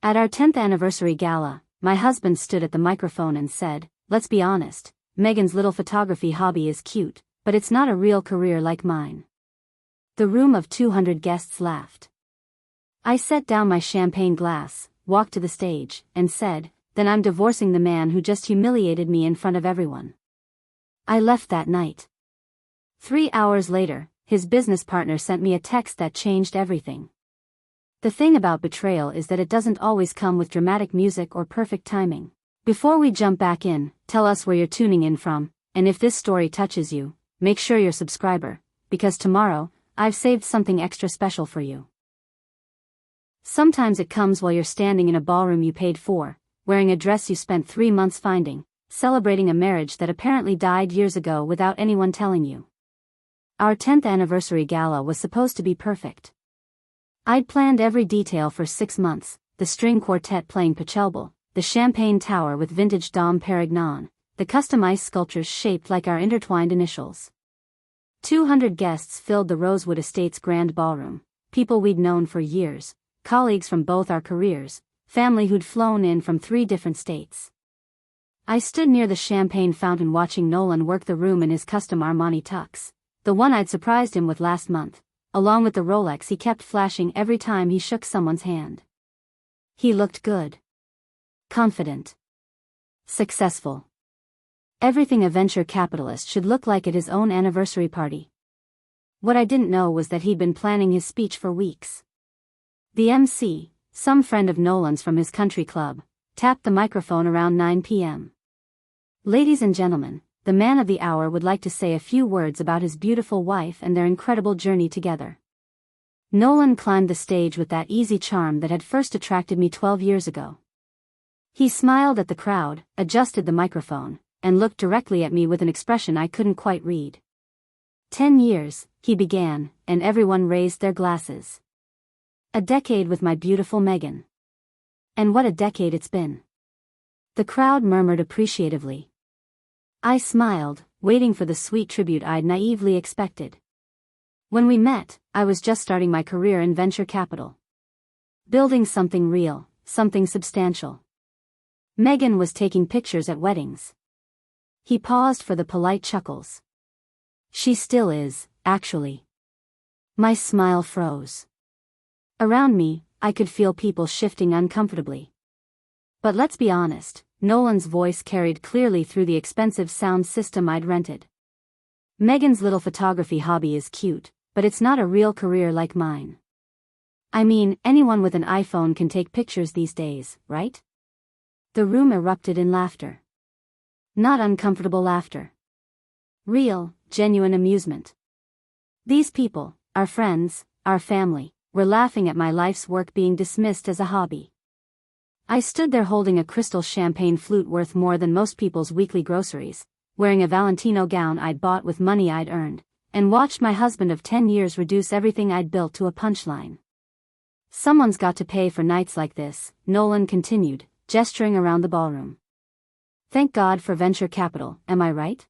At our 10th anniversary gala, my husband stood at the microphone and said, "Let's be honest, Megan's little photography hobby is cute, but it's not a real career like mine." The room of 200 guests laughed. I set down my champagne glass, walked to the stage, and said, "Then I'm divorcing the man who just humiliated me in front of everyone." I left that night. 3 hours later, his business partner sent me a text that changed everything. The thing about betrayal is that it doesn't always come with dramatic music or perfect timing. Before we jump back in, tell us where you're tuning in from, and if this story touches you, make sure you're a subscriber, because tomorrow, I've saved something extra special for you. Sometimes it comes while you're standing in a ballroom you paid for, wearing a dress you spent 3 months finding, celebrating a marriage that apparently died years ago without anyone telling you. Our 10th anniversary gala was supposed to be perfect. I'd planned every detail for 6 months, the string quartet playing Pachelbel, the champagne tower with vintage Dom Perignon, the customized sculptures shaped like our intertwined initials. 200 guests filled the Rosewood Estates grand ballroom, people we'd known for years, colleagues from both our careers, family who'd flown in from 3 different states. I stood near the champagne fountain watching Nolan work the room in his custom Armani tux, the one I'd surprised him with last month, along with the Rolex he kept flashing every time he shook someone's hand. He looked good. Confident. Successful. Everything a venture capitalist should look like at his own anniversary party. What I didn't know was that he'd been planning his speech for weeks. The MC, some friend of Nolan's from his country club, tapped the microphone around 9 p.m. "Ladies and gentlemen, the man of the hour would like to say a few words about his beautiful wife and their incredible journey together." Nolan climbed the stage with that easy charm that had first attracted me 12 years ago. He smiled at the crowd, adjusted the microphone, and looked directly at me with an expression I couldn't quite read. 10 years, he began, and everyone raised their glasses. A decade with my beautiful Megan. And what a decade it's been. The crowd murmured appreciatively. I smiled, waiting for the sweet tribute I'd naively expected. When we met, I was just starting my career in venture capital. Building something real, something substantial. Megan was taking pictures at weddings. He paused for the polite chuckles. She still is, actually. My smile froze. Around me, I could feel people shifting uncomfortably. But let's be honest, Nolan's voice carried clearly through the expensive sound system I'd rented. Megan's little photography hobby is cute, but it's not a real career like mine. I mean, anyone with an iPhone can take pictures these days, right? The room erupted in laughter. Not uncomfortable laughter. Real, genuine amusement. These people, our friends, our family, were laughing at my life's work being dismissed as a hobby. I stood there holding a crystal champagne flute worth more than most people's weekly groceries, wearing a Valentino gown I'd bought with money I'd earned, and watched my husband of 10 years reduce everything I'd built to a punchline. "Someone's got to pay for nights like this," Nolan continued, gesturing around the ballroom. "Thank God for venture capital, am I right?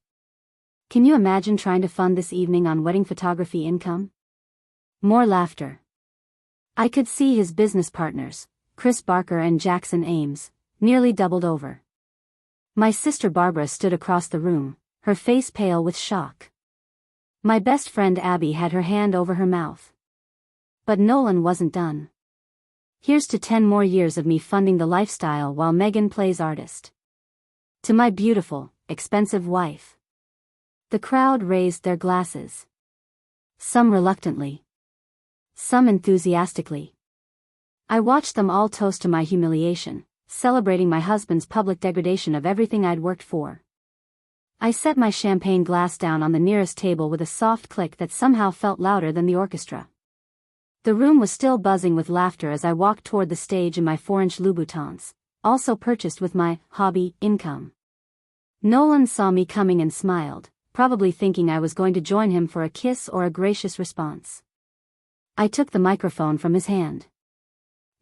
Can you imagine trying to fund this evening on wedding photography income?" More laughter. I could see his business partners, Chris Barker and Jackson Ames, nearly doubled over. My sister Barbara stood across the room, her face pale with shock. My best friend Abby had her hand over her mouth. But Nolan wasn't done. "Here's to 10 more years of me funding the lifestyle while Megan plays artist. To my beautiful, expensive wife." The crowd raised their glasses. Some reluctantly. Some enthusiastically. I watched them all toast to my humiliation, celebrating my husband's public degradation of everything I'd worked for. I set my champagne glass down on the nearest table with a soft click that somehow felt louder than the orchestra. The room was still buzzing with laughter as I walked toward the stage in my 4-inch Louboutins, also purchased with my hobby income. Nolan saw me coming and smiled, probably thinking I was going to join him for a kiss or a gracious response. I took the microphone from his hand.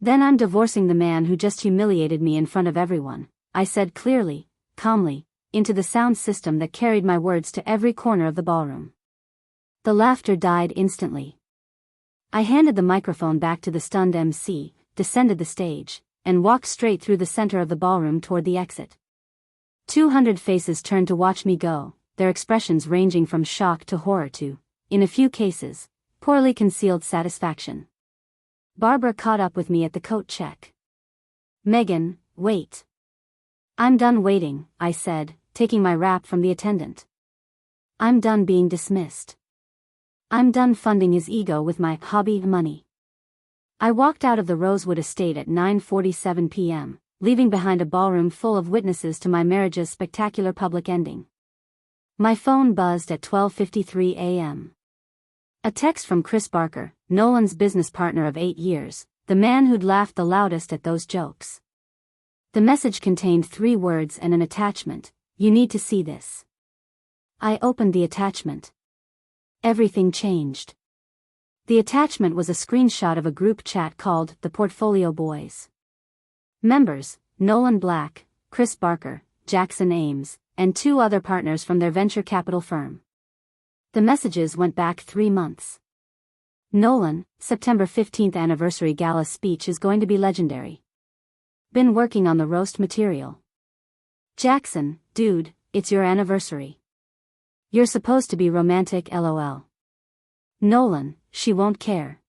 "Then I'm divorcing the man who just humiliated me in front of everyone," I said clearly, calmly, into the sound system that carried my words to every corner of the ballroom. The laughter died instantly. I handed the microphone back to the stunned MC, descended the stage, and walked straight through the center of the ballroom toward the exit. 200 faces turned to watch me go, their expressions ranging from shock to horror to, in a few cases, poorly concealed satisfaction. Barbara caught up with me at the coat check. "Megan, wait." "I'm done waiting," I said, taking my wrap from the attendant. "I'm done being dismissed. I'm done funding his ego with my hobby money." I walked out of the Rosewood estate at 9:47 p.m., leaving behind a ballroom full of witnesses to my marriage's spectacular public ending. My phone buzzed at 12:53 a.m. A text from Chris Barker, Nolan's business partner of 8 years, the man who'd laughed the loudest at those jokes. The message contained 3 words and an attachment: "You need to see this." I opened the attachment. Everything changed. The attachment was a screenshot of a group chat called The Portfolio Boys. Members: Nolan Black, Chris Barker, Jackson Ames, and 2 other partners from their venture capital firm. The messages went back 3 months. Nolan, September 15th anniversary gala speech is going to be legendary. Been working on the roast material. Jackson, dude, it's your anniversary. You're supposed to be romantic, lol. Nolan, she won't care.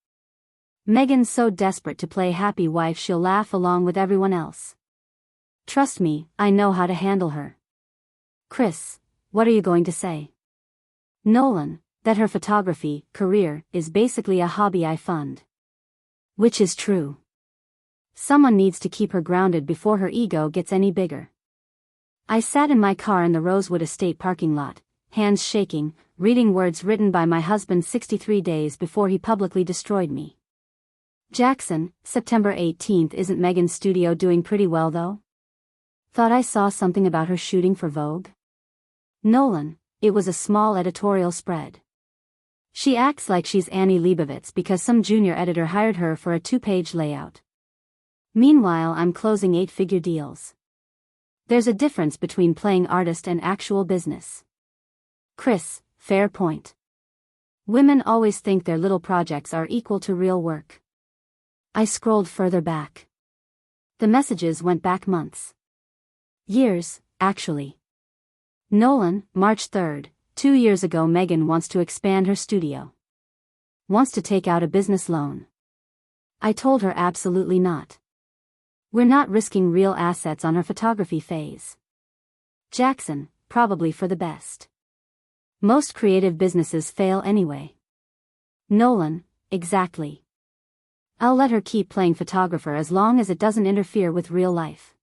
Megan's so desperate to play happy wife she'll laugh along with everyone else. Trust me, I know how to handle her. Chris, what are you going to say? Nolan, that her photography career is basically a hobby I fund. Which is true. Someone needs to keep her grounded before her ego gets any bigger. I sat in my car in the Rosewood estate parking lot, hands shaking, reading words written by my husband 63 days before he publicly destroyed me. Jackson, September 18th. Isn't Megan's studio doing pretty well though? Thought I saw something about her shooting for Vogue? Nolan, it was a small editorial spread. She acts like she's Annie Leibovitz because some junior editor hired her for a 2-page layout. Meanwhile, I'm closing 8-figure deals. There's a difference between playing artist and actual business. Chris, fair point. Women always think their little projects are equal to real work. I scrolled further back. The messages went back months. Years, actually. Nolan, March 3rd, 2 years ago. Megan wants to expand her studio. Wants to take out a business loan. I told her absolutely not. We're not risking real assets on her photography phase. Jackson, probably for the best. Most creative businesses fail anyway. Nolan, exactly. I'll let her keep playing photographer as long as it doesn't interfere with real life.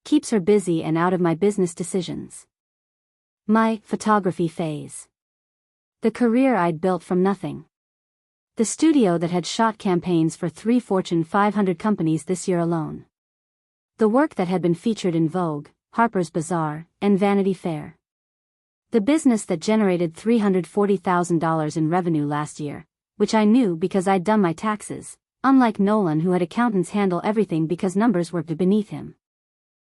Keeps her busy and out of my business decisions. My photography phase. The career I'd built from nothing. The studio that had shot campaigns for 3 Fortune 500 companies this year alone. The work that had been featured in Vogue, Harper's Bazaar, and Vanity Fair. The business that generated $340,000 in revenue last year, which I knew because I'd done my taxes, unlike Nolan who had accountants handle everything because numbers were beneath him.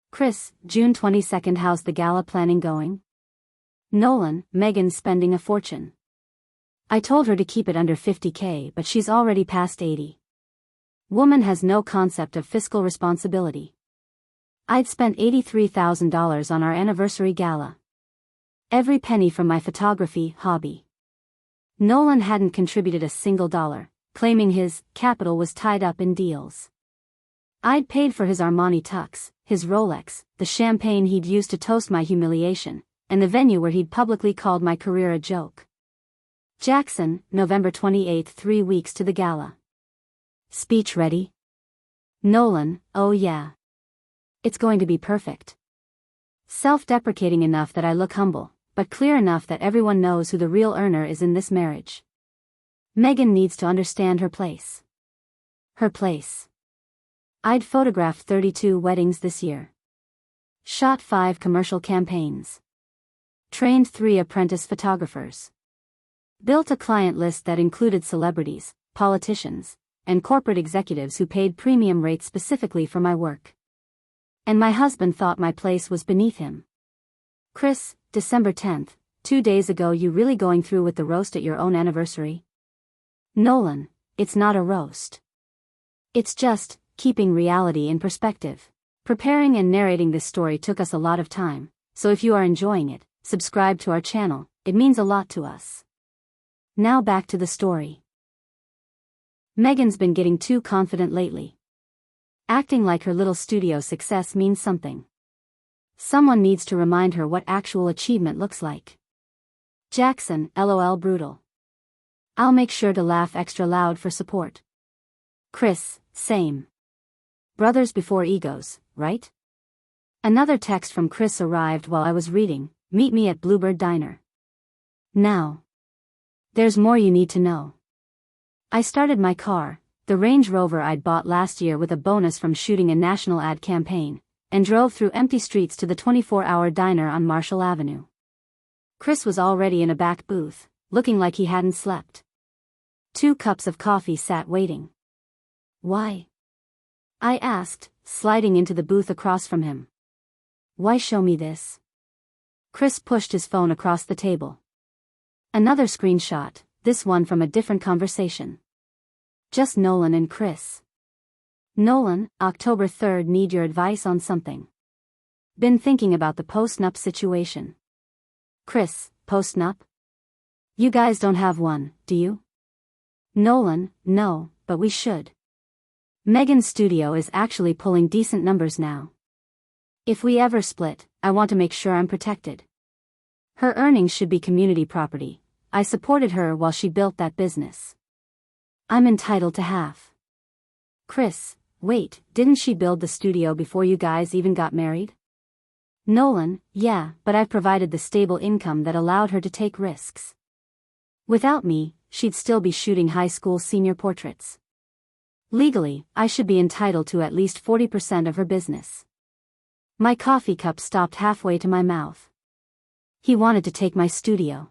Chris, June 22nd. How's the gala planning going? Nolan, Megan's spending a fortune. I told her to keep it under $50K, but she's already past 80. Woman has no concept of fiscal responsibility. I'd spent $83,000 on our anniversary gala. Every penny from my photography hobby. Nolan hadn't contributed a single dollar, claiming his capital was tied up in deals. I'd paid for his Armani tux, his Rolex, the champagne he'd used to toast my humiliation, and the venue where he'd publicly called my career a joke. Jackson, November 28th. 3 weeks to the gala. Speech ready? Nolan, oh yeah. It's going to be perfect. Self-deprecating enough that I look humble, but clear enough that everyone knows who the real earner is in this marriage. Megan needs to understand her place. Her place. I'd photographed 32 weddings this year. Shot 5 commercial campaigns. Trained 3 apprentice photographers. Built a client list that included celebrities, politicians, and corporate executives who paid premium rates specifically for my work. And my husband thought my place was beneath him. Chris, December 10th, 2 days ago. You really going through with the roast at your own anniversary? Nolan, it's not a roast. It's just, keeping reality in perspective. Preparing and narrating this story took us a lot of time, so if you are enjoying it, subscribe to our channel, it means a lot to us. Now back to the story. Megan's been getting too confident lately. Acting like her little studio success means something. Someone needs to remind her what actual achievement looks like. Jackson, LOL brutal. I'll make sure to laugh extra loud for support. Chris, same. Brothers before egos, right? Another text from Chris arrived while I was reading, meet me at Bluebird Diner. Now. There's more you need to know. I started my car, the Range Rover I'd bought last year with a bonus from shooting a national ad campaign, and drove through empty streets to the 24-hour diner on Marshall Avenue. Chris was already in a back booth, looking like he hadn't slept. 2 cups of coffee sat waiting. Why? I asked, sliding into the booth across from him. Why show me this? Chris pushed his phone across the table. Another screenshot, this one from a different conversation. Just Nolan and Chris. Nolan, October 3rd, need your advice on something. Been thinking about the post-nup situation. Chris, post-nup? You guys don't have one, do you? Nolan, no, but we should. Megan's studio is actually pulling decent numbers now. If we ever split, I want to make sure I'm protected. Her earnings should be community property. I supported her while she built that business. I'm entitled to half. Chris, wait, didn't she build the studio before you guys even got married? Nolan, yeah, but I've provided the stable income that allowed her to take risks. Without me, she'd still be shooting high school senior portraits. Legally, I should be entitled to at least 40% of her business. My coffee cup stopped halfway to my mouth. He wanted to take my studio.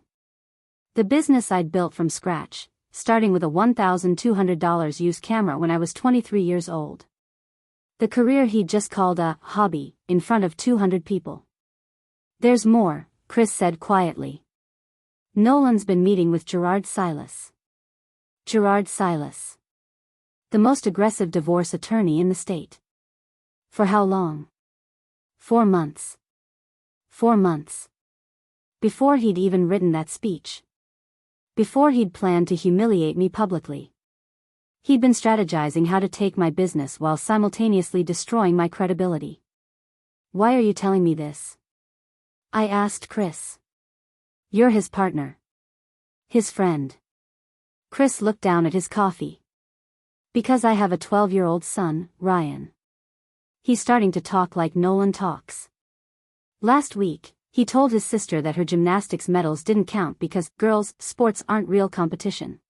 The business I'd built from scratch, starting with a $1,200 used camera when I was 23 years old. The career he'd just called a hobby, in front of 200 people. There's more, Chris said quietly. Nolan's been meeting with Gerard Silas. Gerard Silas. The most aggressive divorce attorney in the state. For how long? 4 months. 4 months. Before he'd even written that speech. Before he'd planned to humiliate me publicly. He'd been strategizing how to take my business while simultaneously destroying my credibility. Why are you telling me this? I asked Chris. You're his partner. His friend. Chris looked down at his coffee. Because I have a 12-year-old son, Ryan. He's starting to talk like Nolan talks. Last week, he told his sister that her gymnastics medals didn't count because girls' sports aren't real competition.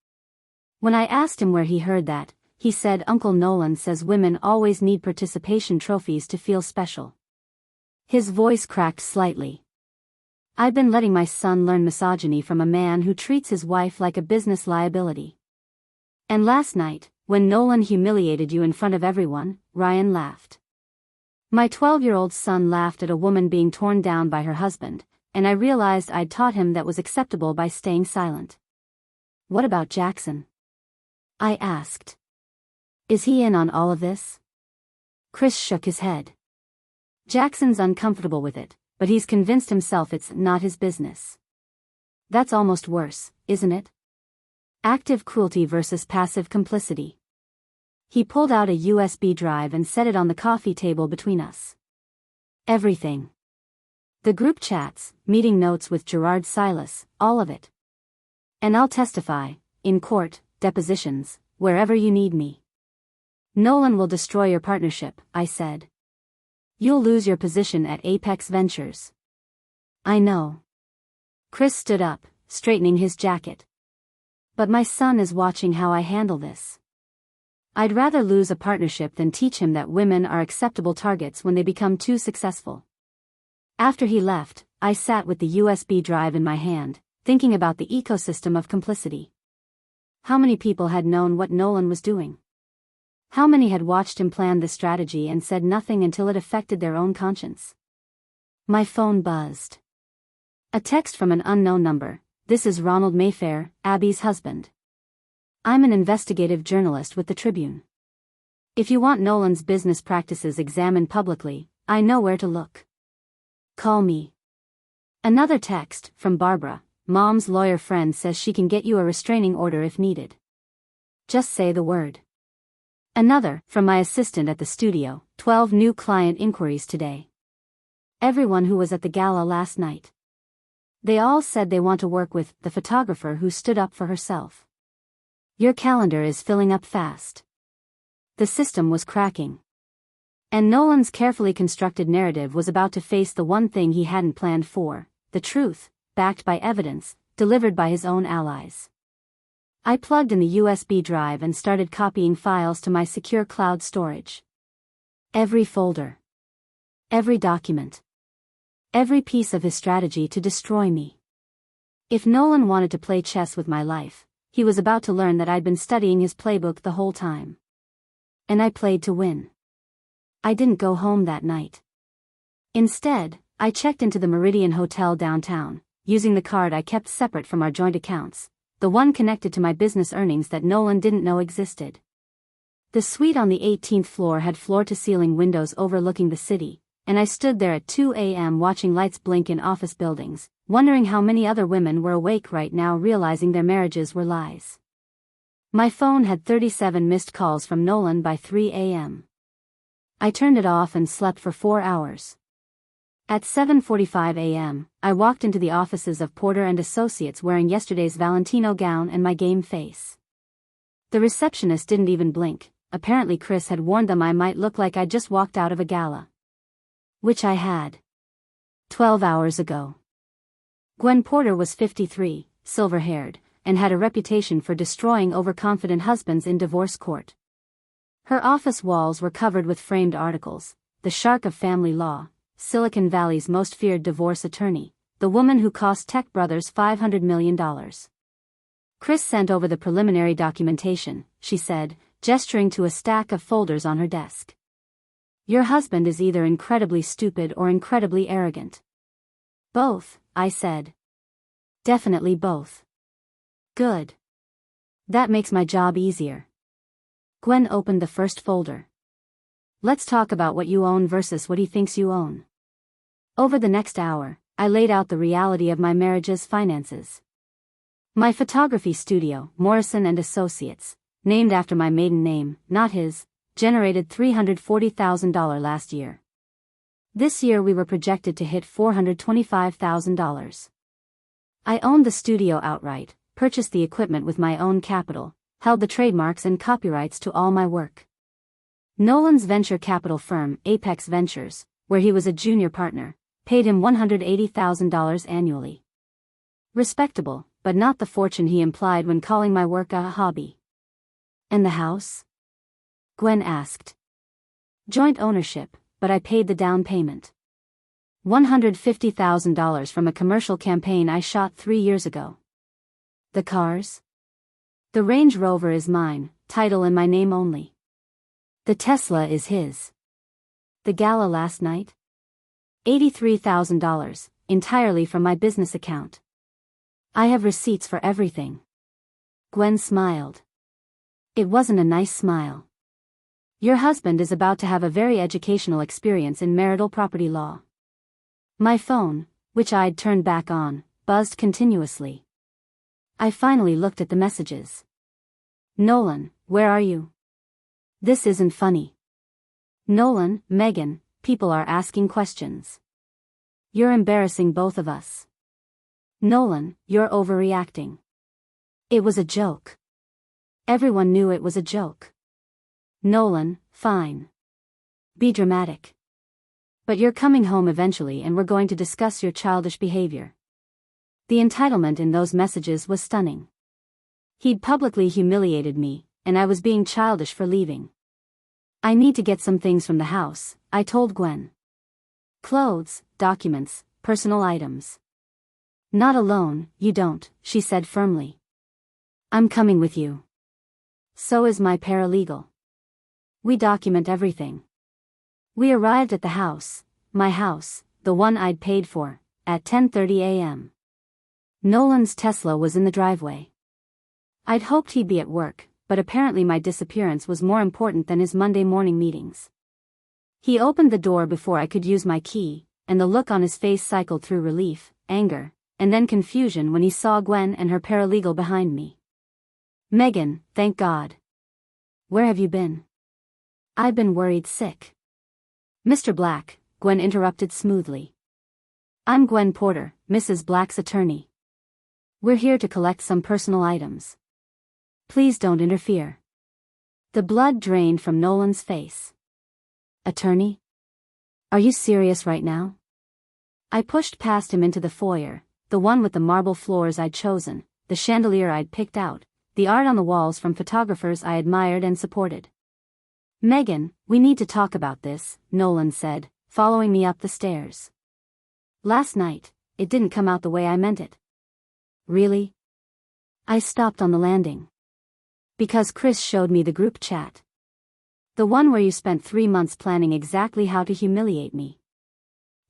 When I asked him where he heard that, he said Uncle Nolan says women always need participation trophies to feel special. His voice cracked slightly. I've been letting my son learn misogyny from a man who treats his wife like a business liability. And last night, when Nolan humiliated you in front of everyone, Ryan laughed. My 12-year-old son laughed at a woman being torn down by her husband, and I realized I'd taught him that was acceptable by staying silent. What about Jackson? I asked. Is he in on all of this? Chris shook his head. Jackson's uncomfortable with it, but he's convinced himself it's not his business. That's almost worse, isn't it? Active cruelty versus passive complicity. He pulled out a USB drive and set it on the coffee table between us. Everything. The group chats, meeting notes with Gerard Silas, all of it. And I'll testify, in court, depositions, wherever you need me. Nolan will destroy your partnership, I said. You'll lose your position at Apex Ventures. I know. Chris stood up, straightening his jacket. But my son is watching how I handle this. I'd rather lose a partnership than teach him that women are acceptable targets when they become too successful. After he left, I sat with the USB drive in my hand, thinking about the ecosystem of complicity. How many people had known what Nolan was doing? How many had watched him plan this strategy and said nothing until it affected their own conscience? My phone buzzed. A text from an unknown number. This is Ronald Mayfair, Abby's husband. I'm an investigative journalist with the Tribune. If you want Nolan's business practices examined publicly, I know where to look. Call me. Another text, from Barbara, Mom's lawyer friend says she can get you a restraining order if needed. Just say the word. Another, from my assistant at the studio, 12 new client inquiries today. Everyone who was at the gala last night. They all said they want to work with the photographer who stood up for herself. Your calendar is filling up fast. The system was cracking. And Nolan's carefully constructed narrative was about to face the one thing he hadn't planned for, the truth, backed by evidence, delivered by his own allies. I plugged in the USB drive and started copying files to my secure cloud storage. Every folder. Every document. Every piece of his strategy to destroy me. If Nolan wanted to play chess with my life, he was about to learn that I'd been studying his playbook the whole time. And I played to win. I didn't go home that night. Instead, I checked into the Meridian Hotel downtown, using the card I kept separate from our joint accounts, the one connected to my business earnings that Nolan didn't know existed. The suite on the 18th floor had floor-to-ceiling windows overlooking the city, and I stood there at 2 a.m. watching lights blink in office buildings, wondering how many other women were awake right now realizing their marriages were lies. My phone had 37 missed calls from Nolan by 3 a.m. I turned it off and slept for 4 hours. At 7:45 a.m., I walked into the offices of Porter and Associates wearing yesterday's Valentino gown and my game face. The receptionist didn't even blink. Apparently Chris had warned them I might look like I'd just walked out of a gala. Which I had. 12 hours ago. Gwen Porter was 53, silver-haired, and had a reputation for destroying overconfident husbands in divorce court. Her office walls were covered with framed articles, the shark of family law, Silicon Valley's most feared divorce attorney, the woman who cost Tech Brothers $500 million. Chris sent over the preliminary documentation, she said, gesturing to a stack of folders on her desk. Your husband is either incredibly stupid or incredibly arrogant. Both, I said. Definitely both. Good. That makes my job easier. Gwen opened the first folder. Let's talk about what you own versus what he thinks you own. Over the next hour, I laid out the reality of my marriage's finances. My photography studio, Morrison and Associates, named after my maiden name, not his, generated $340,000 last year. This year we were projected to hit $425,000. I owned the studio outright, purchased the equipment with my own capital, held the trademarks and copyrights to all my work. Nolan's venture capital firm, Apex Ventures, where he was a junior partner, paid him $180,000 annually. Respectable, but not the fortune he implied when calling my work a hobby. And the house? Gwen asked. Joint ownership, but I paid the down payment. $150,000 from a commercial campaign I shot 3 years ago. The cars? The Range Rover is mine, title in my name only. The Tesla is his. The gala last night? $83,000, entirely from my business account. I have receipts for everything. Gwen smiled. It wasn't a nice smile. Your husband is about to have a very educational experience in marital property law. My phone, which I'd turned back on, buzzed continuously. I finally looked at the messages. Nolan, where are you? This isn't funny. Nolan, Megan, people are asking questions. You're embarrassing both of us. Nolan, you're overreacting. It was a joke. Everyone knew it was a joke. Nolan, fine. Be dramatic. But you're coming home eventually and we're going to discuss your childish behavior. The entitlement in those messages was stunning. He'd publicly humiliated me, and I was being childish for leaving. I need to get some things from the house, I told Gwen. Clothes, documents, personal items. Not alone, you don't, she said firmly. I'm coming with you. So is my paralegal. We document everything. We arrived at the house, my house, the one I'd paid for, at 10:30 a.m. Nolan's Tesla was in the driveway. I'd hoped he'd be at work, but apparently my disappearance was more important than his Monday morning meetings. He opened the door before I could use my key, and the look on his face cycled through relief, anger, and then confusion when he saw Gwen and her paralegal behind me. "Megan, thank God. Where have you been?" "I've been worried sick." "Mr. Black," Gwen interrupted smoothly. "I'm Gwen Porter, Mrs. Black's attorney. We're here to collect some personal items. Please don't interfere." The blood drained from Nolan's face. "Attorney? Are you serious right now?" I pushed past him into the foyer, the one with the marble floors I'd chosen, the chandelier I'd picked out, the art on the walls from photographers I admired and supported. "Megan, we need to talk about this," Nolan said, following me up the stairs. "Last night, it didn't come out the way I meant it." "Really?" I stopped on the landing. "Because Chris showed me the group chat. The one where you spent 3 months planning exactly how to humiliate me.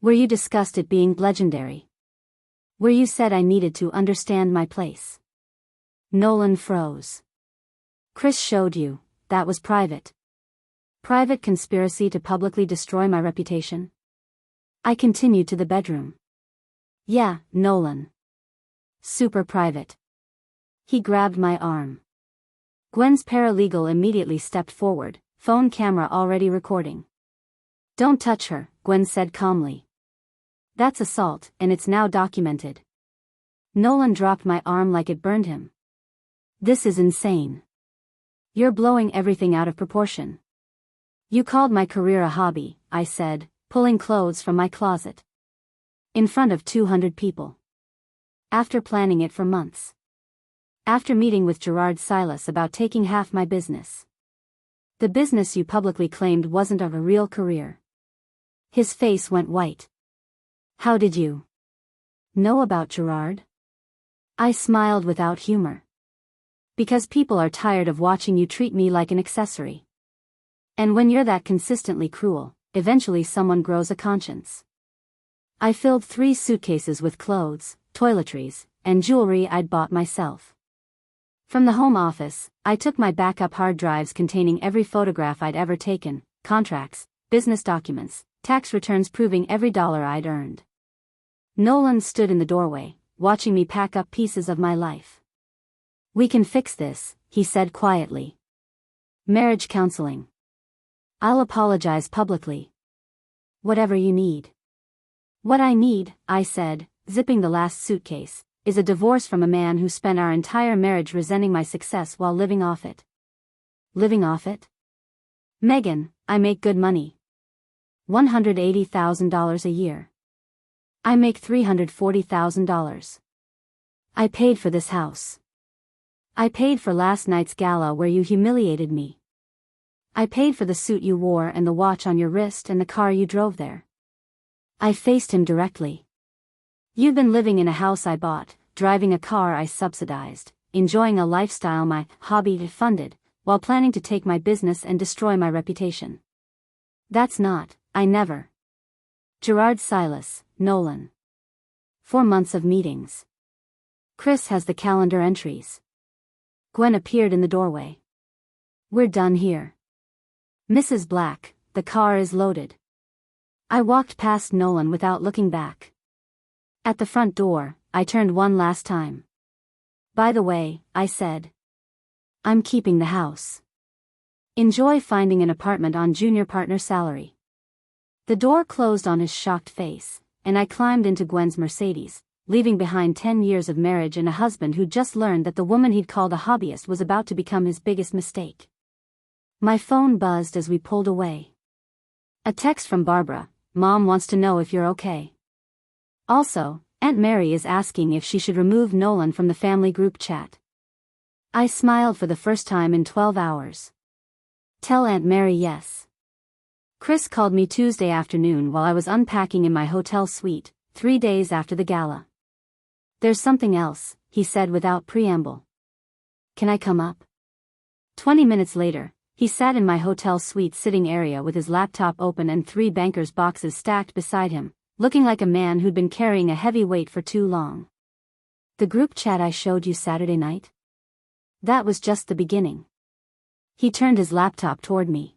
Where you discussed it being legendary. Where you said I needed to understand my place." Nolan froze. "Chris showed you, that was private. Private conspiracy to publicly destroy my reputation?" I continued to the bedroom. "Yeah, Nolan. Super private." He grabbed my arm. Gwen's paralegal immediately stepped forward, phone camera already recording. "Don't touch her," Gwen said calmly. "That's assault, and it's now documented." Nolan dropped my arm like it burned him. "This is insane. You're blowing everything out of proportion." "You called my career a hobby," I said, pulling clothes from my closet. "In front of 200 people. After planning it for months. After meeting with Gerard Silas about taking half my business. The business you publicly claimed wasn't of a real career." His face went white. "How did you know about Gerard?" I smiled without humor. "Because people are tired of watching you treat me like an accessory. And when you're that consistently cruel, eventually someone grows a conscience." I filled 3 suitcases with clothes, toiletries, and jewelry I'd bought myself. From the home office, I took my backup hard drives containing every photograph I'd ever taken, contracts, business documents, tax returns proving every dollar I'd earned. Nolan stood in the doorway, watching me pack up pieces of my life. "We can fix this," he said quietly. "Marriage counseling. I'll apologize publicly. Whatever you need." "What I need," I said, zipping the last suitcase, "is a divorce from a man who spent our entire marriage resenting my success while living off it." "Living off it?" "Megan, I make good money. $180,000 a year. I make $340,000. I paid for this house. I paid for last night's gala where you humiliated me. I paid for the suit you wore and the watch on your wrist and the car you drove there." I faced him directly. "You've been living in a house I bought, driving a car I subsidized, enjoying a lifestyle my hobby funded, while planning to take my business and destroy my reputation. That's not, I never." Gerard Silas, Nolan. 4 months of meetings. Chris has the calendar entries. Gwen appeared in the doorway. "We're done here. Mrs. Black, the car is loaded." I walked past Nolan without looking back. At the front door, I turned one last time. "By the way," I said, "I'm keeping the house. Enjoy finding an apartment on junior partner salary." The door closed on his shocked face, and I climbed into Gwen's Mercedes, leaving behind 10 years of marriage and a husband who'd just learned that the woman he'd called a hobbyist was about to become his biggest mistake. My phone buzzed as we pulled away. A text from Barbara: "Mom wants to know if you're okay. Also, Aunt Mary is asking if she should remove Nolan from the family group chat." I smiled for the first time in 12 hours. "Tell Aunt Mary yes." Chris called me Tuesday afternoon while I was unpacking in my hotel suite, 3 days after the gala. "There's something else," he said without preamble. "Can I come up?" 20 minutes later, he sat in my hotel suite sitting area with his laptop open and 3 banker's boxes stacked beside him, looking like a man who'd been carrying a heavy weight for too long. "The group chat I showed you Saturday night? That was just the beginning. He turned his laptop toward me.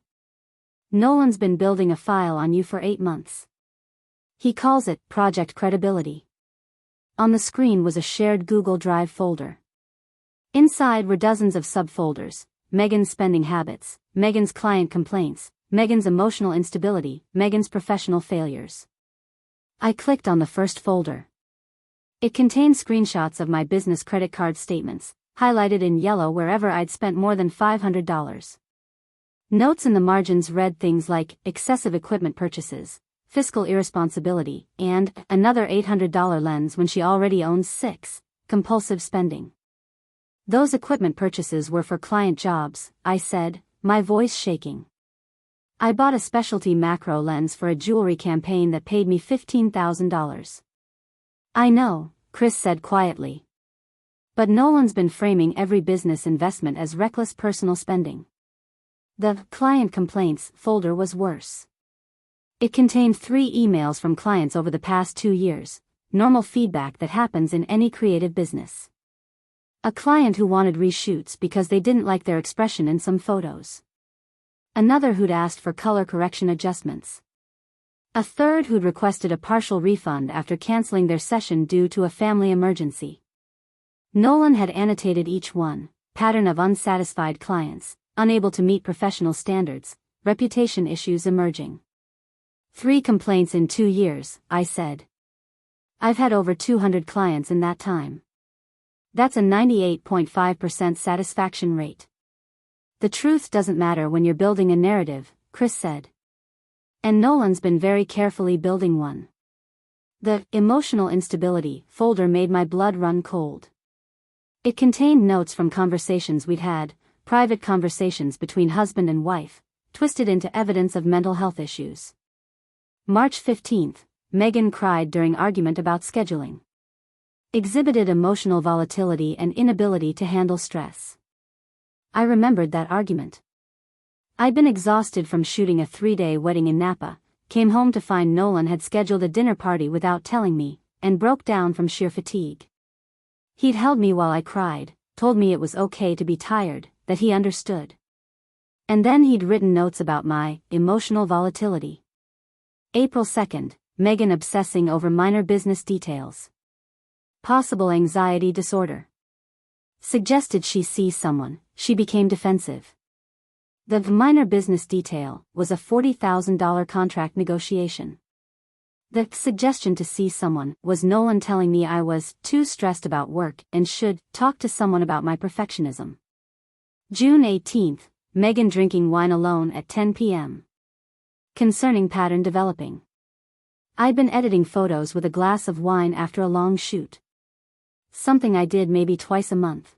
Nolan's been building a file on you for 8 months. He calls it Project Credibility. On the screen was a shared Google Drive folder. Inside were dozens of subfolders: Megan's spending habits, Megan's client complaints, Megan's emotional instability, Megan's professional failures. I clicked on the first folder. It contained screenshots of my business credit card statements, highlighted in yellow wherever I'd spent more than $500. Notes in the margins read things like excessive equipment purchases, fiscal irresponsibility, and another $800 lens when she already owns 6, compulsive spending. Those equipment purchases were for client jobs, I said, my voice shaking. I bought a specialty macro lens for a jewelry campaign that paid me $15,000. I know, Chris said quietly. But Nolan's been framing every business investment as reckless personal spending. The client complaints folder was worse. It contained 3 emails from clients over the past 2 years, normal feedback that happens in any creative business. A client who wanted reshoots because they didn't like their expression in some photos. Another who'd asked for color correction adjustments. A third who'd requested a partial refund after canceling their session due to a family emergency. Nolan had annotated each one: pattern of unsatisfied clients, unable to meet professional standards, reputation issues emerging. 3 complaints in 2 years, I said. I've had over 200 clients in that time. That's a 98.5% satisfaction rate. The truth doesn't matter when you're building a narrative, Chris said. And Nolan's been very carefully building one. The emotional instability folder made my blood run cold. It contained notes from conversations we'd had, private conversations between husband and wife, twisted into evidence of mental health issues. March 15th, Megan cried during argument about scheduling. Exhibited emotional volatility and inability to handle stress. I remembered that argument. I'd been exhausted from shooting a 3-day wedding in Napa, came home to find Nolan had scheduled a dinner party without telling me, and broke down from sheer fatigue. He'd held me while I cried, told me it was okay to be tired, that he understood. And then he'd written notes about my emotional volatility. April 2nd, Megan obsessing over minor business details. Possible anxiety disorder. Suggested she see someone, she became defensive. The minor business detail was a $40,000 contract negotiation. The suggestion to see someone was Nolan telling me I was too stressed about work and should talk to someone about my perfectionism. June 18th, Megan drinking wine alone at 10 p.m. Concerning pattern developing. I'd been editing photos with a glass of wine after a long shoot. Something I did maybe twice a month.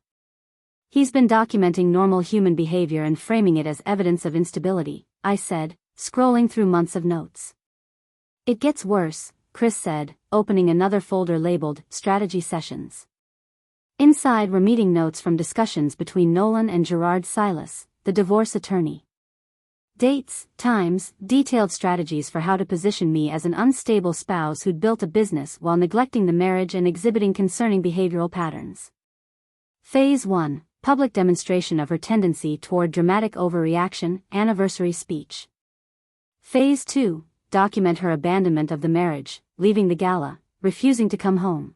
He's been documenting normal human behavior and framing it as evidence of instability, I said, scrolling through months of notes. It gets worse, Chris said, opening another folder labeled Strategy Sessions. Inside were meeting notes from discussions between Nolan and Gerard Silas, the divorce attorney. Dates, times, detailed strategies for how to position me as an unstable spouse who'd built a business while neglecting the marriage and exhibiting concerning behavioral patterns. Phase 1, public demonstration of her tendency toward dramatic overreaction, anniversary speech. Phase 2, document her abandonment of the marriage, leaving the gala, refusing to come home.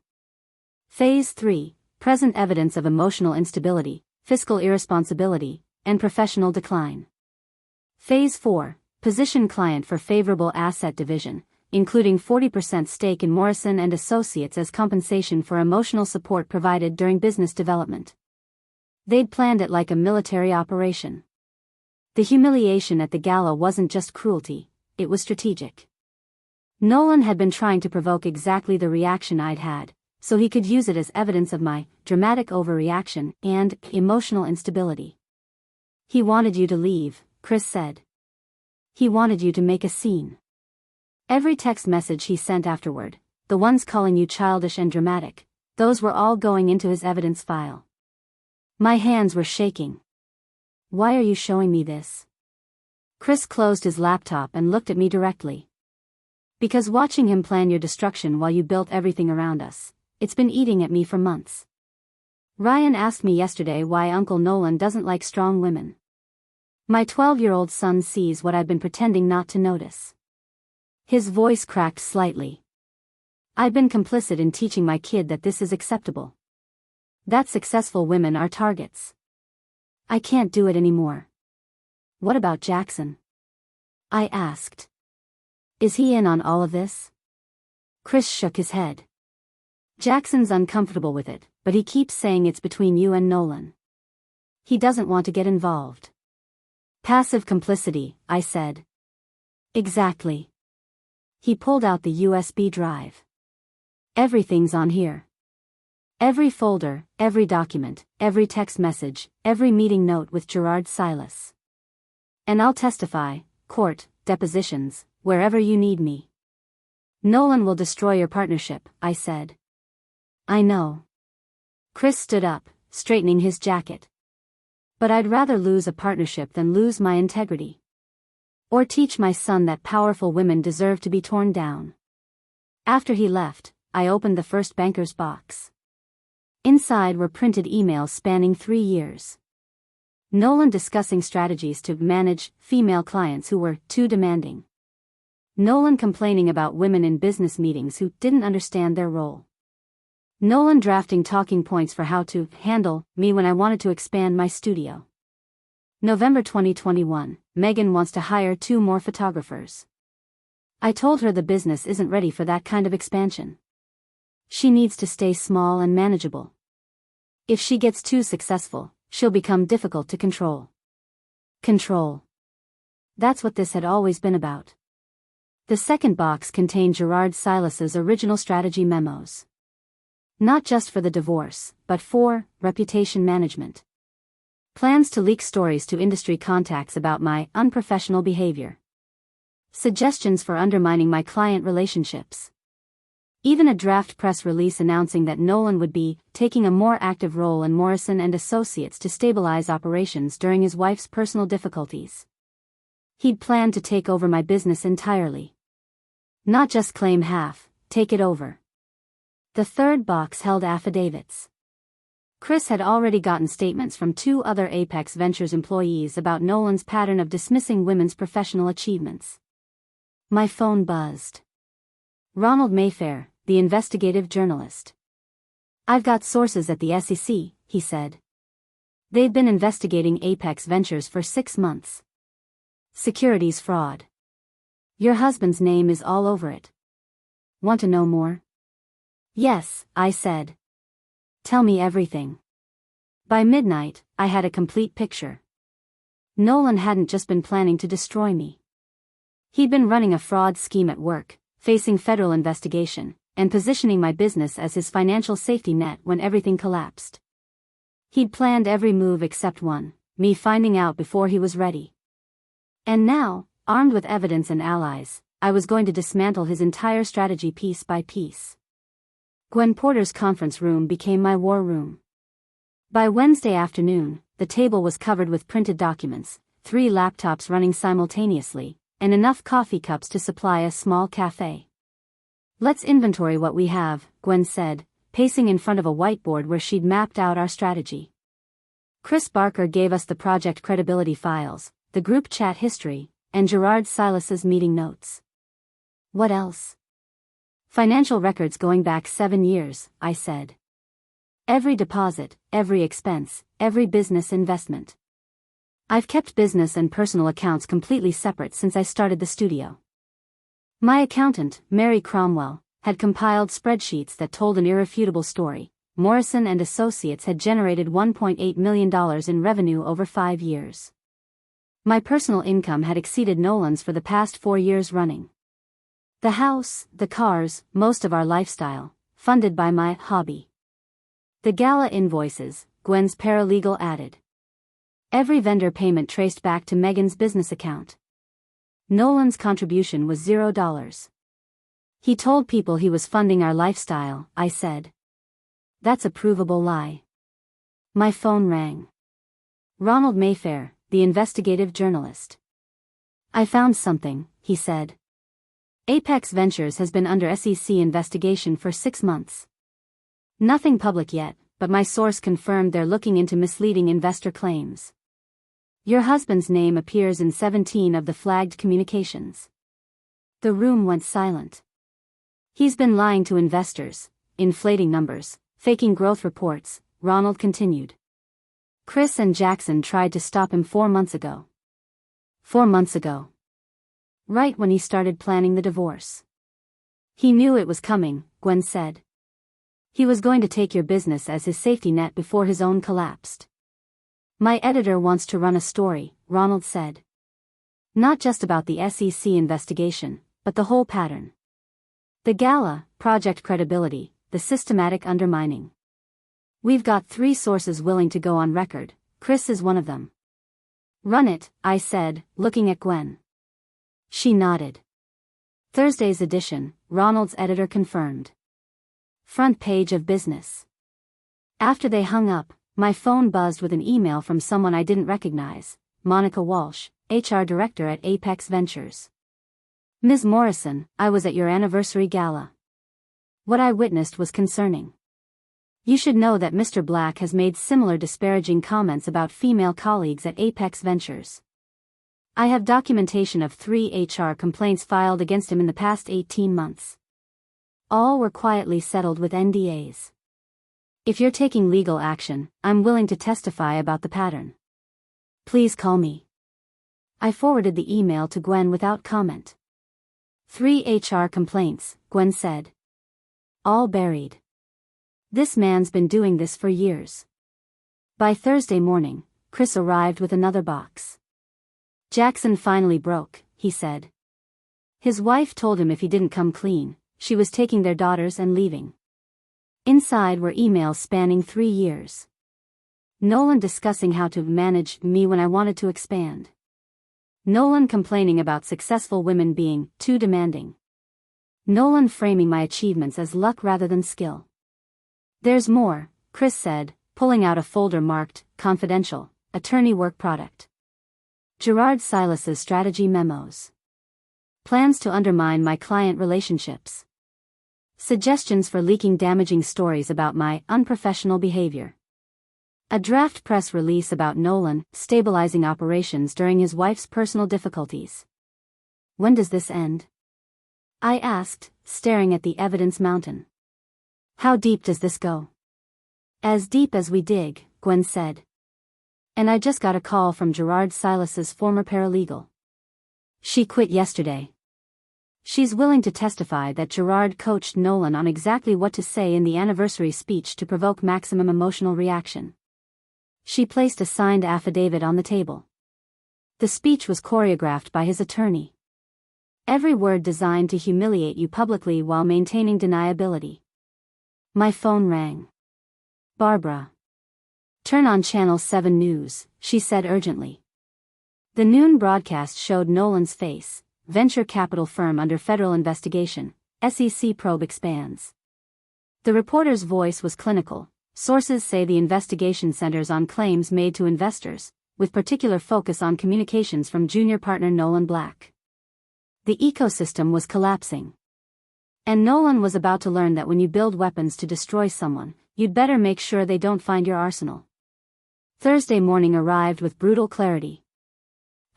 Phase 3, present evidence of emotional instability, fiscal irresponsibility, and professional decline. Phase 4, position client for favorable asset division, including 40% stake in Morrison & Associates as compensation for emotional support provided during business development. They'd planned it like a military operation. The humiliation at the gala wasn't just cruelty, it was strategic. Nolan had been trying to provoke exactly the reaction I'd had, so he could use it as evidence of my dramatic overreaction and emotional instability. He wanted you to leave, Chris said. He wanted you to make a scene. Every text message he sent afterward, the ones calling you childish and dramatic, those were all going into his evidence file. My hands were shaking. Why are you showing me this? Chris closed his laptop and looked at me directly. Because watching him plan your destruction while you built everything around us, it's been eating at me for months. Ryan asked me yesterday why Uncle Nolan doesn't like strong women. My 12-year-old son sees what I've been pretending not to notice. His voice cracked slightly. I've been complicit in teaching my kid that this is acceptable. That successful women are targets. I can't do it anymore. What about Jackson? I asked. Is he in on all of this? Chris shook his head. Jackson's uncomfortable with it, but he keeps saying it's between you and Nolan. He doesn't want to get involved. Passive complicity, I said. Exactly. He pulled out the USB drive. Everything's on here. Every folder, every document, every text message, every meeting note with Gerard Silas. And I'll testify, court, depositions, wherever you need me. Nolan will destroy your partnership, I said. I know. Chris stood up, straightening his jacket. But I'd rather lose a partnership than lose my integrity. Or teach my son that powerful women deserve to be torn down. After he left, I opened the first banker's box. Inside were printed emails spanning 3 years. Nolan discussing strategies to manage female clients who were too demanding. Nolan complaining about women in business meetings who didn't understand their role. Nolan drafting talking points for how to handle me when I wanted to expand my studio. November 2021, Megan wants to hire 2 more photographers. I told her the business isn't ready for that kind of expansion. She needs to stay small and manageable. If she gets too successful, she'll become difficult to control. Control. That's what this had always been about. The second box contained Gerard Silas's original strategy memos. Not just for the divorce, but for reputation management. Plans to leak stories to industry contacts about my unprofessional behavior. Suggestions for undermining my client relationships. Even a draft press release announcing that Nolan would be taking a more active role in Morrison & Associates to stabilize operations during his wife's personal difficulties. He'd planned to take over my business entirely. Not just claim half, take it over. The third box held affidavits. Chris had already gotten statements from 2 other Apex Ventures employees about Nolan's pattern of dismissing women's professional achievements. My phone buzzed. Ronald Mayfair, the investigative journalist. I've got sources at the SEC, he said. They've been investigating Apex Ventures for 6 months. Securities fraud. Your husband's name is all over it. Want to know more? Yes, I said. Tell me everything. By midnight, I had a complete picture. Nolan hadn't just been planning to destroy me. He'd been running a fraud scheme at work, facing federal investigation, and positioning my business as his financial safety net when everything collapsed. He'd planned every move except one, me finding out before he was ready. And now, armed with evidence and allies, I was going to dismantle his entire strategy piece by piece. Gwen Porter's conference room became my war room. By Wednesday afternoon, the table was covered with printed documents, 3 laptops running simultaneously, and enough coffee cups to supply a small cafe. Let's inventory what we have, Gwen said, pacing in front of a whiteboard where she'd mapped out our strategy. Chris Barker gave us the project credibility files, the group chat history, and Gerard Silas's meeting notes. What else? Financial records going back 7 years, I said. Every deposit, every expense, every business investment. I've kept business and personal accounts completely separate since I started the studio. My accountant, Mary Cromwell, had compiled spreadsheets that told an irrefutable story. Morrison & Associates had generated $1.8 million in revenue over 5 years. My personal income had exceeded Nolan's for the past 4 years running. The house, the cars, most of our lifestyle, funded by my hobby. The Gala invoices, Gwen's paralegal added. Every vendor payment traced back to Megan's business account. Nolan's contribution was $0. He told people he was funding our lifestyle, I said. That's a provable lie. My phone rang. Ronald Mayfair, the investigative journalist. I found something, he said. Apex Ventures has been under SEC investigation for 6 months. Nothing public yet, but my source confirmed they're looking into misleading investor claims. Your husband's name appears in 17 of the flagged communications. The room went silent. He's been lying to investors, inflating numbers, faking growth reports, Ronald continued. Chris and Jackson tried to stop him 4 months ago. 4 months ago. Right when he started planning the divorce. He knew it was coming, Gwen said. He was going to take your business as his safety net before his own collapsed. My editor wants to run a story, Ronald said. Not just about the SEC investigation, but the whole pattern. The Gala, project credibility, the systematic undermining. We've got 3 sources willing to go on record, Chris is one of them. Run it, I said, looking at Gwen. She nodded. Thursday's edition, Ronald's editor confirmed. Front page of Business. After they hung up, my phone buzzed with an email from someone I didn't recognize, Monica Walsh, HR Director at Apex Ventures. Ms. Morrison, I was at your anniversary gala. What I witnessed was concerning. You should know that Mr. Black has made similar disparaging comments about female colleagues at Apex Ventures. I have documentation of 3 HR complaints filed against him in the past 18 months. All were quietly settled with NDAs. If you're taking legal action, I'm willing to testify about the pattern. Please call me. I forwarded the email to Gwen without comment. 3 HR complaints, Gwen said. All buried. This man's been doing this for years. By Thursday morning, Chris arrived with another box. Jackson finally broke, he said. His wife told him if he didn't come clean, she was taking their daughters and leaving. Inside were emails spanning 3 years. Nolan discussing how to manage me when I wanted to expand. Nolan complaining about successful women being too demanding. Nolan framing my achievements as luck rather than skill. There's more, Chris said, pulling out a folder marked, confidential, attorney work product. Gerard Silas's strategy memos. Plans to undermine my client relationships. Suggestions for leaking damaging stories about my unprofessional behavior. A draft press release about Nolan stabilizing operations during his wife's personal difficulties. When does this end? I asked, staring at the evidence mountain. How deep does this go? As deep as we dig, Gwen said. And I just got a call from Gerard Silas's former paralegal. She quit yesterday. She's willing to testify that Gerard coached Nolan on exactly what to say in the anniversary speech to provoke maximum emotional reaction. She placed a signed affidavit on the table. The speech was choreographed by his attorney. Every word designed to humiliate you publicly while maintaining deniability. My phone rang. Barbara. Turn on Channel 7 News, she said urgently. The noon broadcast showed Nolan's face, venture capital firm under federal investigation, SEC probe expands. The reporter's voice was clinical. Sources say the investigation centers on claims made to investors, with particular focus on communications from junior partner Nolan Black. The ecosystem was collapsing. And Nolan was about to learn that when you build weapons to destroy someone, you'd better make sure they don't find your arsenal. Thursday morning arrived with brutal clarity.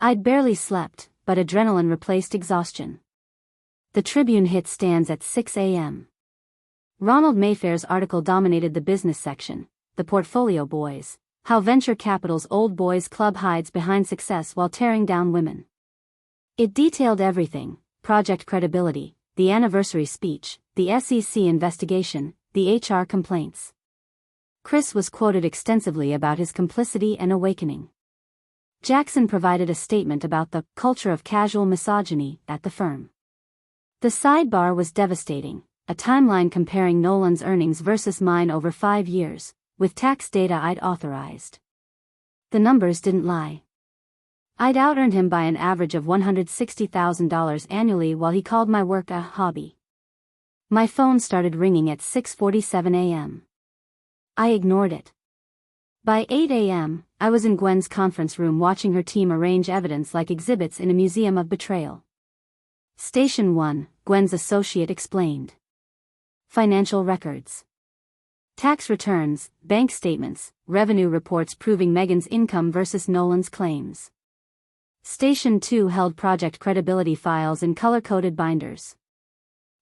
I'd barely slept, but adrenaline replaced exhaustion. The Tribune hit stands at 6 a.m. Ronald Mayfair's article dominated the business section, The Portfolio Boys, How Venture Capital's Old Boys Club Hides Behind Success While Tearing Down Women. It detailed everything: project credibility, the anniversary speech, the SEC investigation, the HR complaints. Chris was quoted extensively about his complicity and awakening. Jackson provided a statement about the culture of casual misogyny at the firm. The sidebar was devastating, a timeline comparing Nolan's earnings versus mine over 5 years, with tax data I'd authorized. The numbers didn't lie. I'd out-earned him by an average of $160,000 annually while he called my work a hobby. My phone started ringing at 6:47 a.m. I ignored it. By 8 a.m., I was in Gwen's conference room watching her team arrange evidence like exhibits in a museum of betrayal. Station 1, Gwen's associate explained. Financial records. Tax returns, bank statements, revenue reports proving Meghan's income versus Nolan's claims. Station 2 held project credibility files in color-coded binders.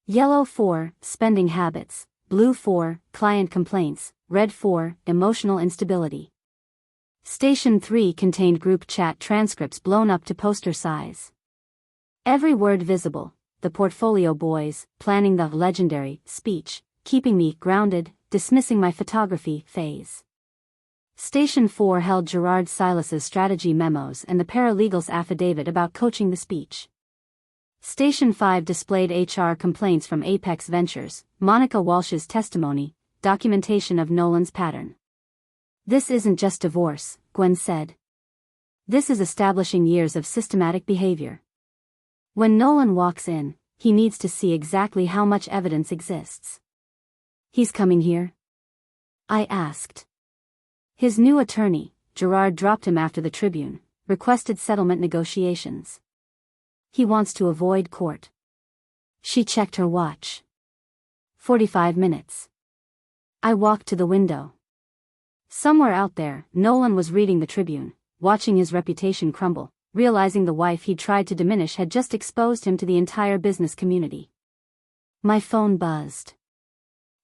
Yellow 4, spending habits, blue 4, client complaints, red 4, emotional instability. Station 3 contained group chat transcripts blown up to poster size. Every word visible, the portfolio boys, planning the legendary speech, keeping me grounded, dismissing my photography phase. Station 4 held Gerard Silas's strategy memos and the paralegal's affidavit about coaching the speech. Station 5 displayed HR complaints from Apex Ventures, Monica Walsh's testimony, documentation of Nolan's pattern. This isn't just divorce, Gwen said. This is establishing years of systematic behavior. When Nolan walks in, he needs to see exactly how much evidence exists. He's coming here? I asked. His new attorney, Gerard, dropped him after the Tribune, requested settlement negotiations. He wants to avoid court. She checked her watch. 45 minutes. I walked to the window. Somewhere out there, Nolan was reading the Tribune, watching his reputation crumble, realizing the wife he'd tried to diminish had just exposed him to the entire business community. My phone buzzed.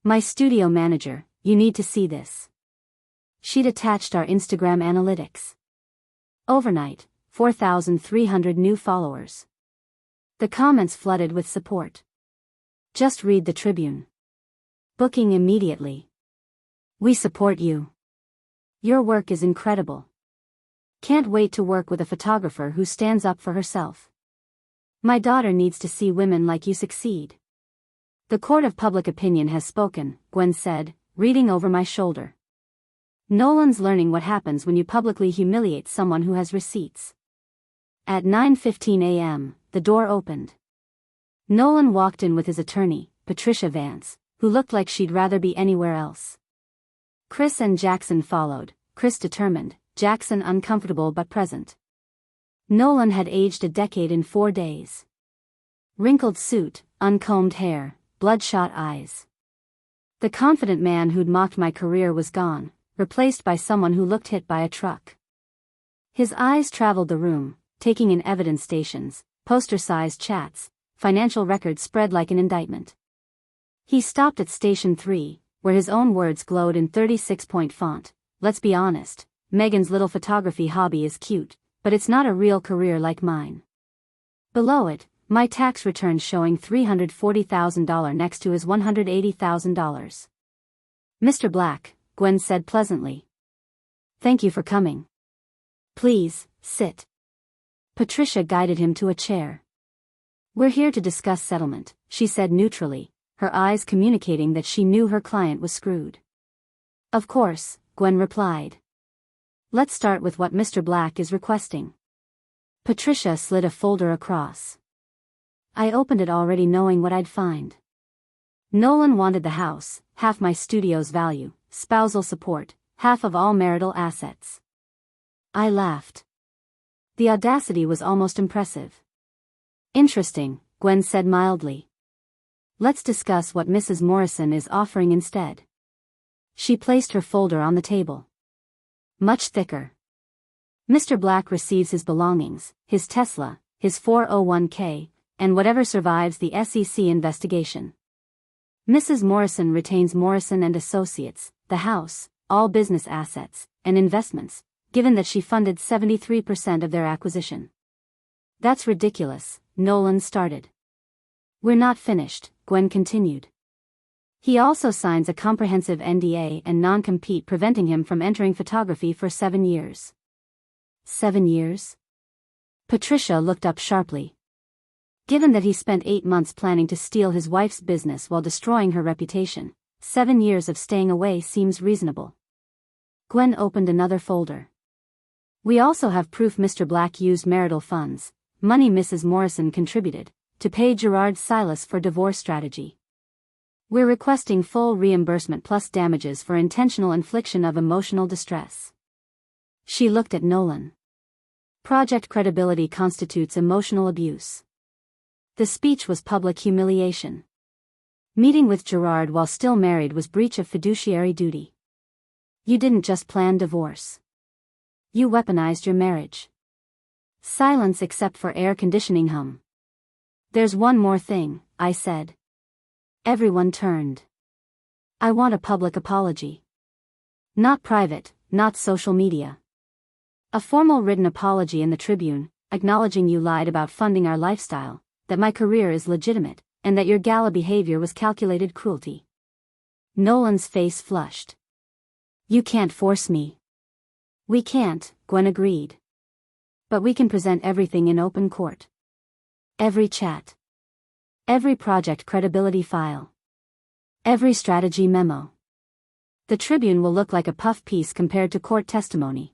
My studio manager, you need to see this. She'd attached our Instagram analytics. Overnight, 4,300 new followers. The comments flooded with support. Just read the Tribune. Booking immediately. We support you. Your work is incredible. Can't wait to work with a photographer who stands up for herself. My daughter needs to see women like you succeed. The court of public opinion has spoken, Gwen said, reading over my shoulder. Nolan's learning what happens when you publicly humiliate someone who has receipts. At 9:15 a.m., the door opened. Nolan walked in with his attorney, Patricia Vance, who looked like she'd rather be anywhere else. Chris and Jackson followed, Chris determined, Jackson uncomfortable but present. Nolan had aged a decade in 4 days. Wrinkled suit, uncombed hair, bloodshot eyes. The confident man who'd mocked my career was gone, replaced by someone who looked hit by a truck. His eyes traveled the room, taking in evidence stations, poster-sized chats, financial records spread like an indictment. He stopped at Station 3, where his own words glowed in 36-point font. Let's be honest, Meghan's little photography hobby is cute, but it's not a real career like mine. Below it, my tax return showing $340,000 next to his $180,000. Mr. Black, Gwen said pleasantly. Thank you for coming. Please, sit. Patricia guided him to a chair. We're here to discuss settlement, she said neutrally, her eyes communicating that she knew her client was screwed. Of course, Gwen replied. Let's start with what Mr. Black is requesting. Patricia slid a folder across. I opened it already knowing what I'd find. Nolan wanted the house, half my studio's value, spousal support, half of all marital assets. I laughed. The audacity was almost impressive. Interesting, Gwen said mildly. Let's discuss what Mrs. Morrison is offering instead. She placed her folder on the table. Much thicker. Mr. Black receives his belongings, his Tesla, his 401k, and whatever survives the SEC investigation. Mrs. Morrison retains Morrison and Associates, the house, all business assets, and investments, given that she funded 73% of their acquisition. That's ridiculous, Nolan started. We're not finished, Gwen continued. He also signs a comprehensive NDA and non-compete preventing him from entering photography for 7 years. 7 years? Patricia looked up sharply. Given that he spent 8 months planning to steal his wife's business while destroying her reputation, 7 years of staying away seems reasonable. Gwen opened another folder. We also have proof Mr. Black used marital funds, money Mrs. Morrison contributed, to pay Gerard Silas for divorce strategy. We're requesting full reimbursement plus damages for intentional infliction of emotional distress. She looked at Nolan. Project credibility constitutes emotional abuse. The speech was public humiliation. Meeting with Gerard while still married was breach of fiduciary duty. You didn't just plan divorce. You weaponized your marriage. Silence except for air conditioning hum. There's one more thing, I said. Everyone turned. I want a public apology. Not private, not social media. A formal written apology in the Tribune, acknowledging you lied about funding our lifestyle, that my career is legitimate, and that your gala behavior was calculated cruelty. Nolan's face flushed. You can't force me. We can't, Gwen agreed. But we can present everything in open court. Every chat. Every project credibility file. Every strategy memo. The Tribune will look like a puff piece compared to court testimony.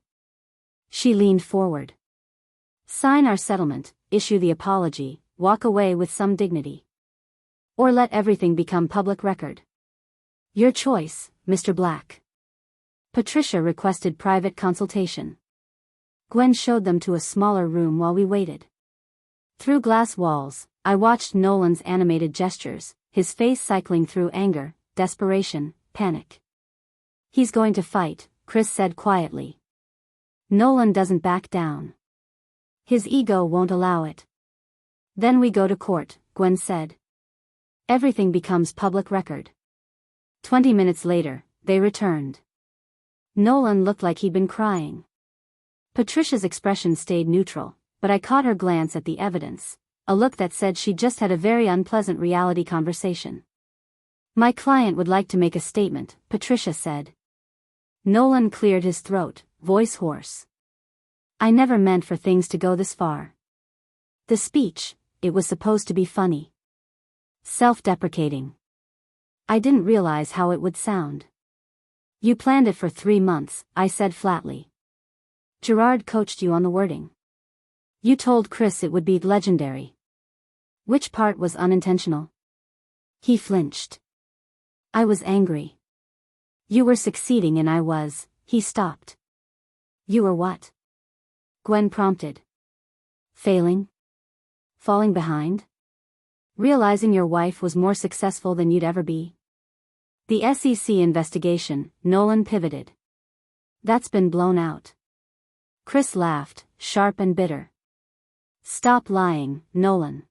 She leaned forward. Sign our settlement, issue the apology, walk away with some dignity. Or let everything become public record. Your choice, Mr. Black. Patricia requested private consultation. Gwen showed them to a smaller room while we waited. Through glass walls, I watched Nolan's animated gestures, his face cycling through anger, desperation, panic. He's going to fight, Chris said quietly. Nolan doesn't back down. His ego won't allow it. Then we go to court, Gwen said. Everything becomes public record. 20 minutes later, they returned. Nolan looked like he'd been crying. Patricia's expression stayed neutral, but I caught her glance at the evidence, a look that said she'd just had a very unpleasant reality conversation. My client would like to make a statement, Patricia said. Nolan cleared his throat, voice hoarse. I never meant for things to go this far. The speech, it was supposed to be funny. Self-deprecating. I didn't realize how it would sound. You planned it for 3 months, I said flatly. Gerard coached you on the wording. You told Chris it would be legendary. Which part was unintentional? He flinched. I was angry. You were succeeding and I was, he stopped. You were what? Gwen prompted. Failing? Falling behind? Realizing your wife was more successful than you'd ever be? The SEC investigation, Nolan pivoted. That's been blown out. Chris laughed, sharp and bitter. Stop lying, Nolan.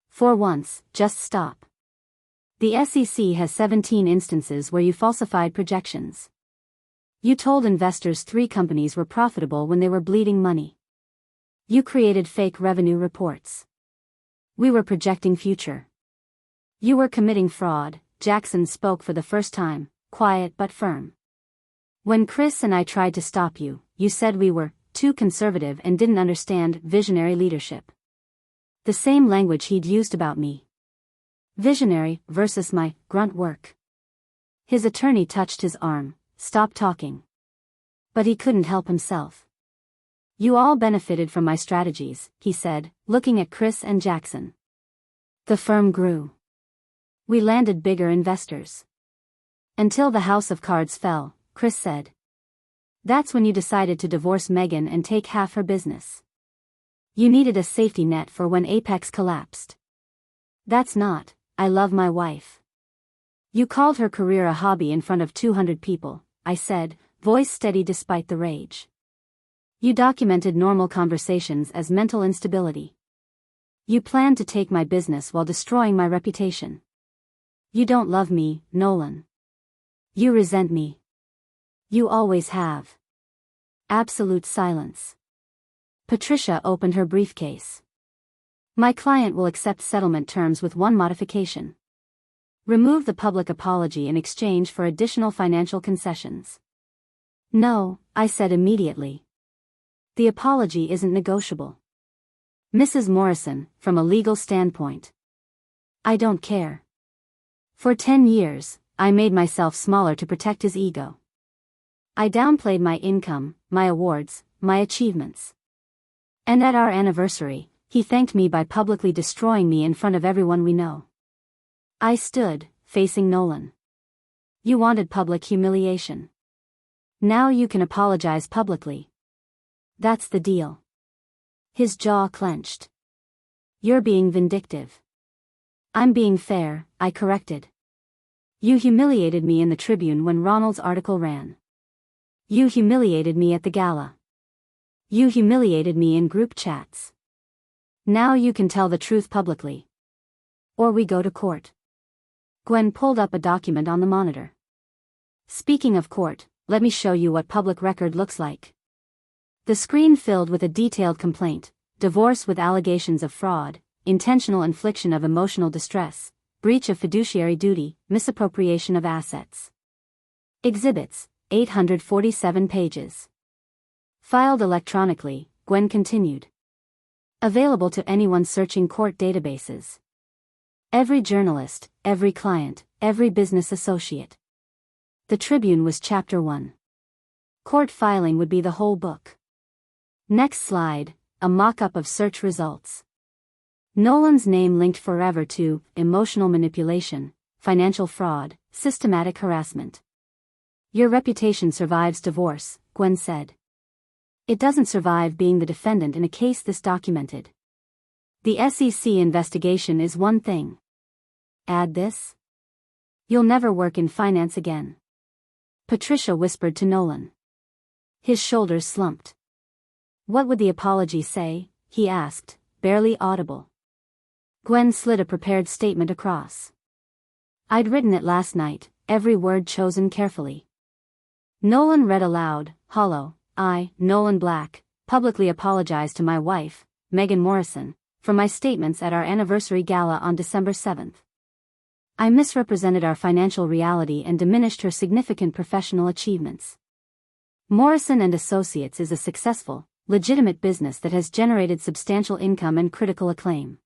For once, just stop. The SEC has 17 instances where you falsified projections. You told investors 3 companies were profitable when they were bleeding money. You created fake revenue reports. We were projecting future. You were committing fraud. Jackson spoke for the first time, quiet but firm. When Chris and I tried to stop you, you said we were too conservative and didn't understand visionary leadership. The same language he'd used about me. Visionary versus my grunt work. His attorney touched his arm. Stop talking. But he couldn't help himself. You all benefited from my strategies, he said, looking at Chris and Jackson. The firm grew. We landed bigger investors. Until the house of cards fell, Chris said. That's when you decided to divorce Megan and take half her business. You needed a safety net for when Apex collapsed. That's not, I love my wife. You called her career a hobby in front of 200 people, I said, voice steady despite the rage. You documented normal conversations as mental instability. You planned to take my business while destroying my reputation. You don't love me, Nolan. You resent me. You always have. Absolute silence. Patricia opened her briefcase. My client will accept settlement terms with one modification. Remove the public apology in exchange for additional financial concessions. No, I said immediately. The apology isn't negotiable. Mrs. Morrison, from a legal standpoint. I don't care. For 10 years, I made myself smaller to protect his ego. I downplayed my income, my awards, my achievements. And at our anniversary, he thanked me by publicly destroying me in front of everyone we know. I stood, facing Nolan. You wanted public humiliation. Now you can apologize publicly. That's the deal. His jaw clenched. You're being vindictive. I'm being fair, I corrected. You humiliated me in the Tribune when Ronald's article ran. You humiliated me at the Gala. You humiliated me in group chats. Now you can tell the truth publicly. Or we go to court. Gwen pulled up a document on the monitor. Speaking of court, let me show you what public record looks like. The screen filled with a detailed complaint: divorce with allegations of fraud, intentional infliction of emotional distress, breach of fiduciary duty, misappropriation of assets. Exhibits, 847 pages. Filed electronically, Gwen continued. Available to anyone searching court databases. Every journalist, every client, every business associate. The Tribune was Chapter 1. Court filing would be the whole book. Next slide, a mock-up of search results. Nolan's name linked forever to emotional manipulation, financial fraud, systematic harassment. Your reputation survives divorce, Gwen said. It doesn't survive being the defendant in a case this documented. The SEC investigation is one thing. Add this? You'll never work in finance again. Patricia whispered to Nolan. His shoulders slumped. What would the apology say? He asked, barely audible. Gwen slid a prepared statement across. I'd written it last night, every word chosen carefully. Nolan read aloud, hollow. I, Nolan Black, publicly apologize to my wife, Megan Morrison, for my statements at our anniversary gala on December 7th. I misrepresented our financial reality and diminished her significant professional achievements. Morrison and Associates is a successful, legitimate business that has generated substantial income and critical acclaim.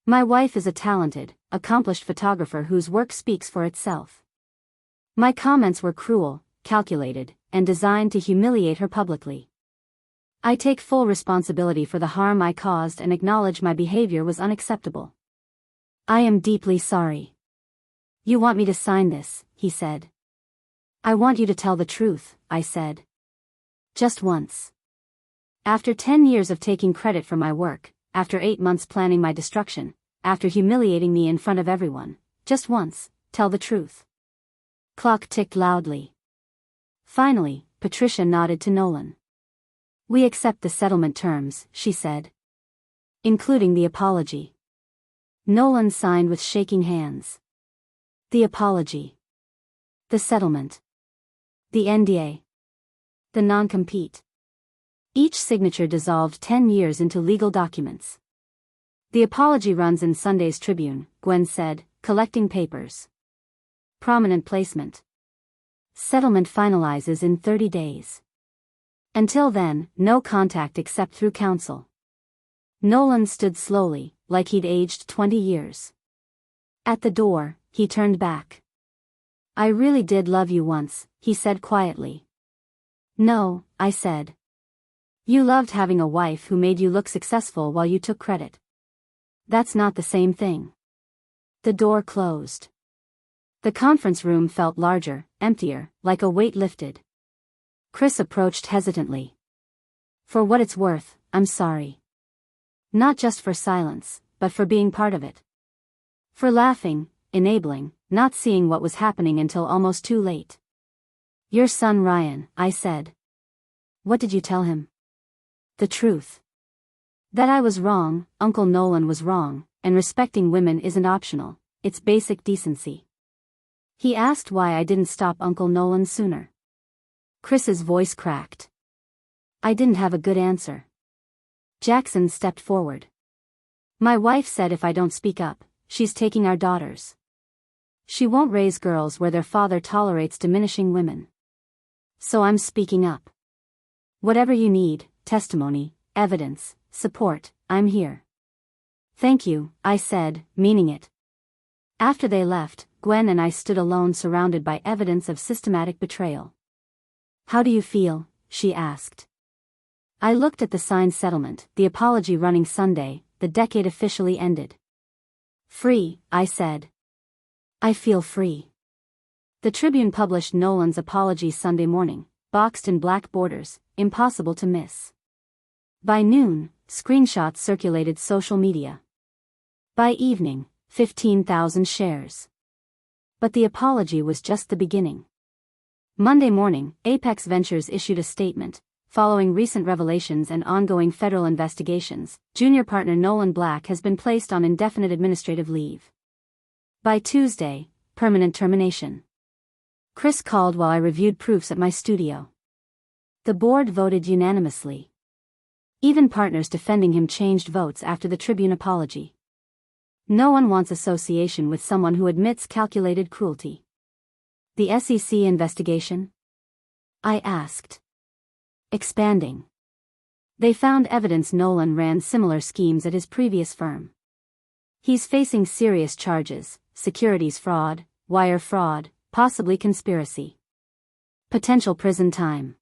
My wife is a talented, accomplished photographer whose work speaks for itself. My comments were cruel, calculated, and designed to humiliate her publicly. I take full responsibility for the harm I caused and acknowledge my behavior was unacceptable. I am deeply sorry. You want me to sign this, he said. I want you to tell the truth, I said. Just once. After 10 years of taking credit for my work, after 8 months planning my destruction, after humiliating me in front of everyone, just once, tell the truth. Clock ticked loudly. Finally, Patricia nodded to Nolan. We accept the settlement terms, she said. Including the apology. Nolan signed with shaking hands. The apology. The settlement. The NDA. The non-compete. Each signature dissolved 10 years into legal documents. The apology runs in Sunday's Tribune, Gwen said, collecting papers. Prominent placement. Settlement finalizes in 30 days. Until then, no contact except through counsel. Nolan stood slowly, like he'd aged 20 years. At the door, he turned back. I really did love you once, he said quietly. No, I said. You loved having a wife who made you look successful while you took credit. That's not the same thing. The door closed. The conference room felt larger, emptier, like a weight lifted. Chris approached hesitantly. For what it's worth, I'm sorry. Not just for silence, but for being part of it. For laughing, enabling, not seeing what was happening until almost too late. Your son Ryan, I said. What did you tell him? The truth. That I was wrong, Uncle Nolan was wrong, and respecting women isn't optional, it's basic decency. He asked why I didn't stop Uncle Nolan sooner. Chris's voice cracked. I didn't have a good answer. Jackson stepped forward. My wife said if I don't speak up, she's taking our daughters. She won't raise girls where their father tolerates diminishing women. So I'm speaking up. Whatever you need, testimony, evidence, support, I'm here. Thank you, I said, meaning it. After they left, Gwen and I stood alone surrounded by evidence of systematic betrayal. How do you feel? She asked. I looked at the signed settlement, the apology running Sunday, the decade officially ended. Free, I said. I feel free. The Tribune published Nolan's apology Sunday morning, boxed in black borders, impossible to miss. By noon, screenshots circulated social media. By evening, 15,000 shares. But the apology was just the beginning. Monday morning, Apex Ventures issued a statement. Following recent revelations and ongoing federal investigations, junior partner Nolan Black has been placed on indefinite administrative leave. By Tuesday, permanent termination. Chris called while I reviewed proofs at my studio. The board voted unanimously. Even partners defending him changed votes after the Tribune apology. No one wants association with someone who admits calculated cruelty. The SEC investigation? I asked. Expanding. They found evidence Nolan ran similar schemes at his previous firm. He's facing serious charges: securities fraud, wire fraud, possibly conspiracy. Potential prison time.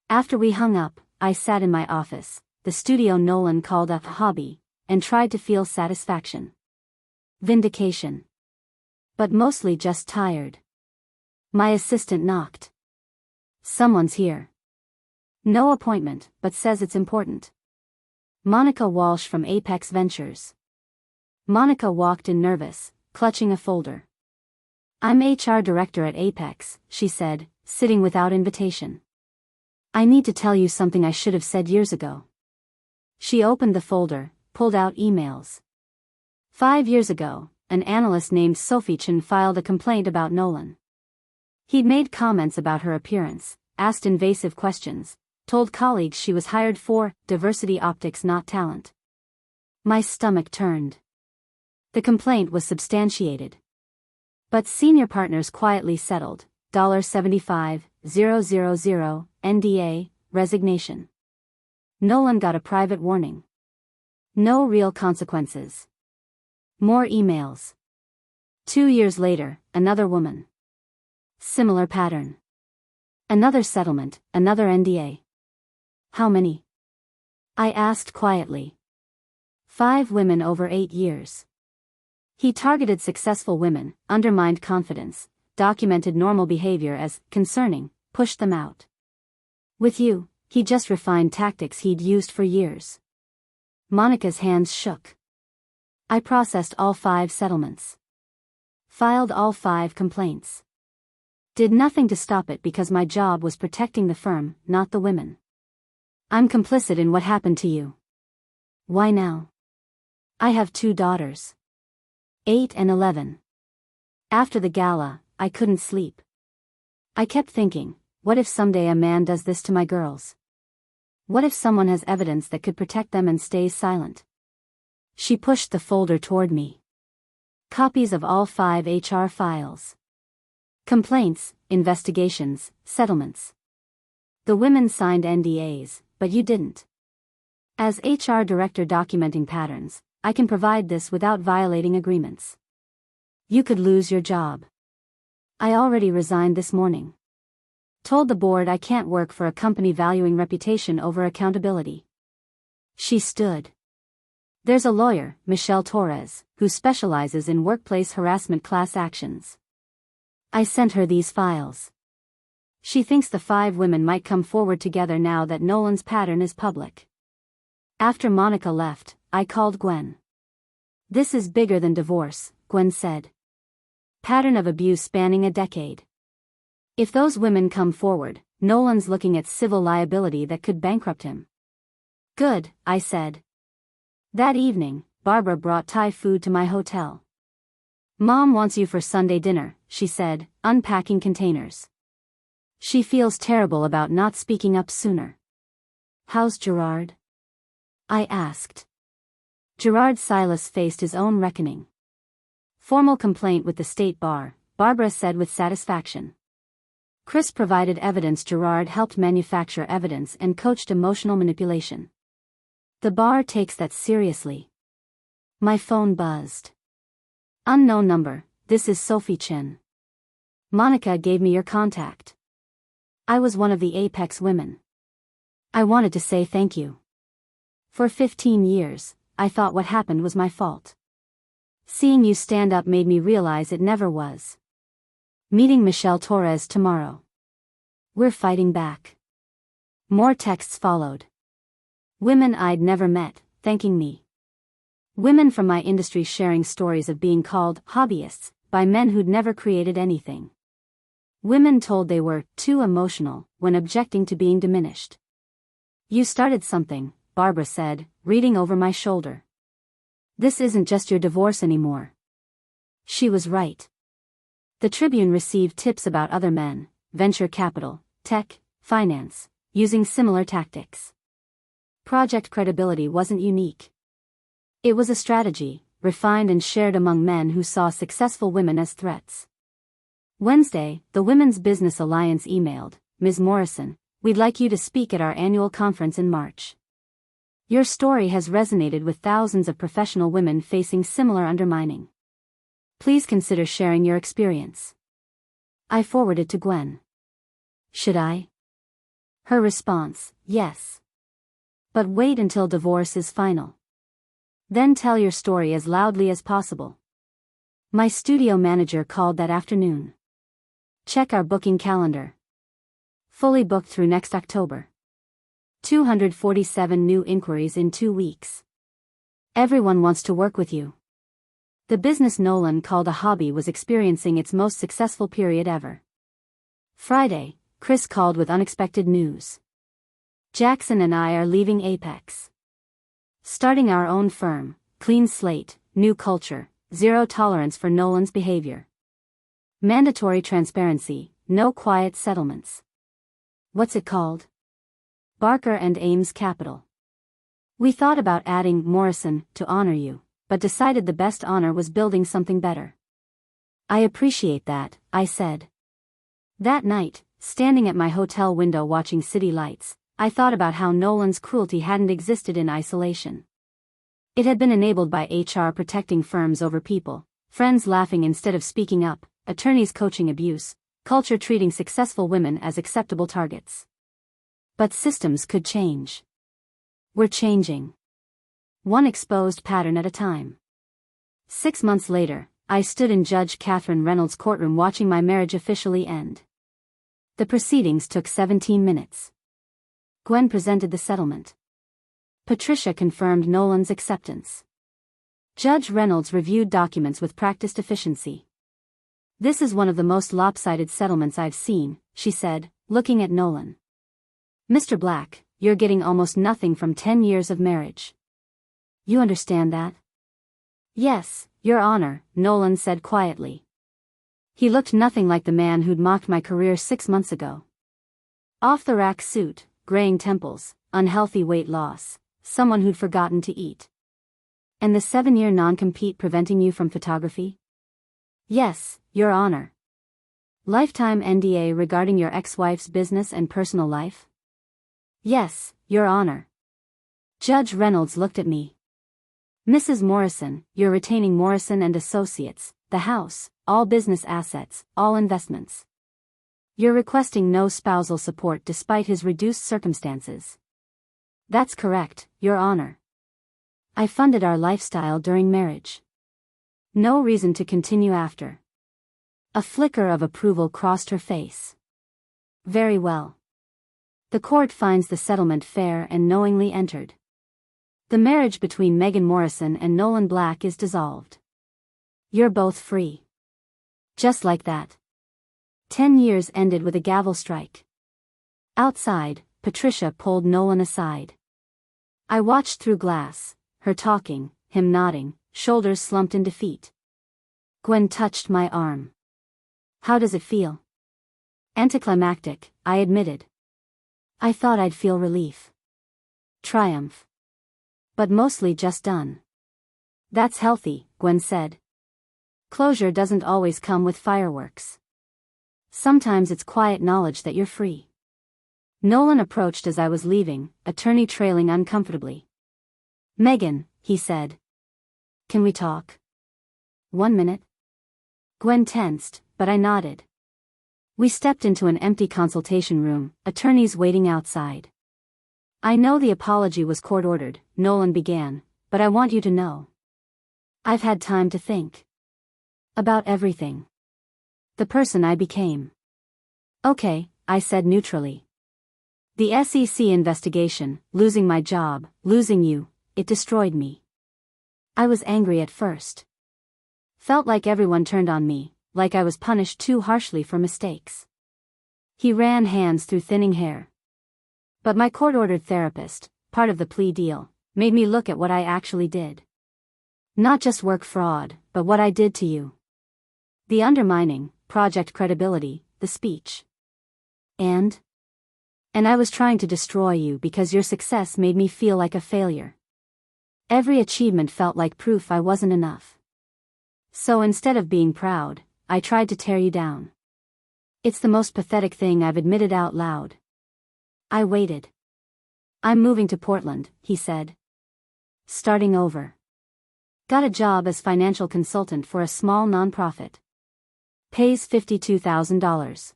After we hung up, I sat in my office, the studio Nolan called a hobby, and tried to feel satisfaction. Vindication. But mostly just tired. My assistant knocked. Someone's here. No appointment, but says it's important. Monica Walsh from Apex Ventures. Monica walked in nervous, clutching a folder. I'm HR director at Apex, she said, sitting without invitation. I need to tell you something I should have said years ago. She opened the folder, pulled out emails. 5 years ago, an analyst named Sophie Chen filed a complaint about Nolan. He'd made comments about her appearance, asked invasive questions, told colleagues she was hired for diversity optics, not talent. My stomach turned. The complaint was substantiated. But senior partners quietly settled, $75,000, NDA, resignation. Nolan got a private warning. No real consequences. More emails. 2 years later, another woman. Similar pattern. Another settlement, another NDA. How many? I asked quietly. 5 women over 8 years. He targeted successful women, undermined confidence, documented normal behavior as concerning, pushed them out. With you, he just refined tactics he'd used for years. Monica's hands shook. I processed all 5 settlements. Filed all 5 complaints. Did nothing to stop it because my job was protecting the firm, not the women. I'm complicit in what happened to you. Why now? I have 2 daughters. 8 and 11. After the gala, I couldn't sleep. I kept thinking, what if someday a man does this to my girls? What if someone has evidence that could protect them and stays silent? She pushed the folder toward me. Copies of all 5 HR files. Complaints, investigations, settlements. The women signed NDAs, but you didn't. As HR director documenting patterns, I can provide this without violating agreements. You could lose your job. I already resigned this morning. Told the board I can't work for a company valuing reputation over accountability. She stood. There's a lawyer, Michelle Torres, who specializes in workplace harassment class actions. I sent her these files. She thinks the 5 women might come forward together now that Nolan's pattern is public. After Monica left, I called Gwen. This is bigger than divorce, Gwen said. Pattern of abuse spanning a decade. If those women come forward, Nolan's looking at civil liability that could bankrupt him. Good, I said. That evening, Barbara brought Thai food to my hotel. Mom wants you for Sunday dinner, she said, unpacking containers. She feels terrible about not speaking up sooner. How's Gerard? I asked. Gerard Silas faced his own reckoning. Formal complaint with the state bar, Barbara said with satisfaction. Chris provided evidence. Gerard helped manufacture evidence and coached emotional manipulation. The bar takes that seriously. My phone buzzed. Unknown number, this is Sophie Chen. Monica gave me your contact. I was one of the Apex women. I wanted to say thank you. For 15 years, I thought what happened was my fault. Seeing you stand up made me realize it never was. Meeting Michelle Torres tomorrow. We're fighting back. More texts followed. Women I'd never met, thanking me. Women from my industry sharing stories of being called hobbyists by men who'd never created anything. Women told they were too emotional when objecting to being diminished. You started something, Barbara said, reading over my shoulder. This isn't just your divorce anymore. She was right. The Tribune received tips about other men, venture capital, tech, finance, using similar tactics. Project Credibility wasn't unique. It was a strategy, refined and shared among men who saw successful women as threats. Wednesday, the Women's Business Alliance emailed, Ms. Morrison, we'd like you to speak at our annual conference in March. Your story has resonated with thousands of professional women facing similar undermining. Please consider sharing your experience. I forwarded to Gwen. Should I? Her response, yes. But wait until divorce is final. Then tell your story as loudly as possible. My studio manager called that afternoon. Check our booking calendar. Fully booked through next October. 247 new inquiries in 2 weeks. Everyone wants to work with you. The business Nolan called a hobby was experiencing its most successful period ever. Friday, Chris called with unexpected news. Jackson and I are leaving Apex. Starting our own firm, clean slate, new culture, zero tolerance for Nolan's behavior. Mandatory transparency, no quiet settlements. What's it called? Barker and Ames Capital. We thought about adding Morrison to honor you, but decided the best honor was building something better. I appreciate that, I said. That night, standing at my hotel window watching city lights, I thought about how Nolan's cruelty hadn't existed in isolation. It had been enabled by HR protecting firms over people, friends laughing instead of speaking up, attorneys coaching abuse, culture treating successful women as acceptable targets. But systems could change. We're changing. One exposed pattern at a time. 6 months later, I stood in Judge Catherine Reynolds' courtroom watching my marriage officially end. The proceedings took 17 minutes. Gwen presented the settlement. Patricia confirmed Nolan's acceptance. Judge Reynolds reviewed documents with practiced efficiency. This is one of the most lopsided settlements I've seen, she said, looking at Nolan. Mr. Black, you're getting almost nothing from 10 years of marriage. You understand that? Yes, Your Honor, Nolan said quietly. He looked nothing like the man who'd mocked my career 6 months ago. Off-the-rack suit, graying temples, unhealthy weight loss, someone who'd forgotten to eat. And the 7-year non-compete preventing you from photography? Yes, Your Honor. Lifetime NDA regarding your ex-wife's business and personal life? Yes, Your Honor. Judge Reynolds looked at me. Mrs. Morrison, you're retaining Morrison and Associates, the house, all business assets, all investments. You're requesting no spousal support despite his reduced circumstances. That's correct, Your Honor. I funded our lifestyle during marriage. No reason to continue after. A flicker of approval crossed her face. Very well. The court finds the settlement fair and knowingly entered. The marriage between Megan Morrison and Nolan Black is dissolved. You're both free. Just like that. 10 years ended with a gavel strike. Outside, Patricia pulled Nolan aside. I watched through glass, her talking, him nodding, shoulders slumped in defeat. Gwen touched my arm. How does it feel? Anticlimactic, I admitted. I thought I'd feel relief. Triumph. But mostly just done. That's healthy, Gwen said. Closure doesn't always come with fireworks. Sometimes it's quiet knowledge that you're free. Nolan approached as I was leaving, attorney trailing uncomfortably. Megan, he said. Can we talk? 1 minute? Gwen tensed, but I nodded. We stepped into an empty consultation room, attorneys waiting outside. I know the apology was court-ordered, Nolan began, but I want you to know. I've had time to think. About everything. The person I became. Okay, I said neutrally. The SEC investigation, losing my job, losing you, it destroyed me. I was angry at first. Felt like everyone turned on me, like I was punished too harshly for mistakes. He ran hands through thinning hair. But my court-ordered therapist, part of the plea deal, made me look at what I actually did. Not just work fraud, but what I did to you. The undermining, project credibility, the speech. And I was trying to destroy you because your success made me feel like a failure. Every achievement felt like proof I wasn't enough. So instead of being proud, I tried to tear you down. It's the most pathetic thing I've admitted out loud. I waited. I'm moving to Portland, he said. Starting over. Got a job as financial consultant for a small nonprofit. Pays $52,000.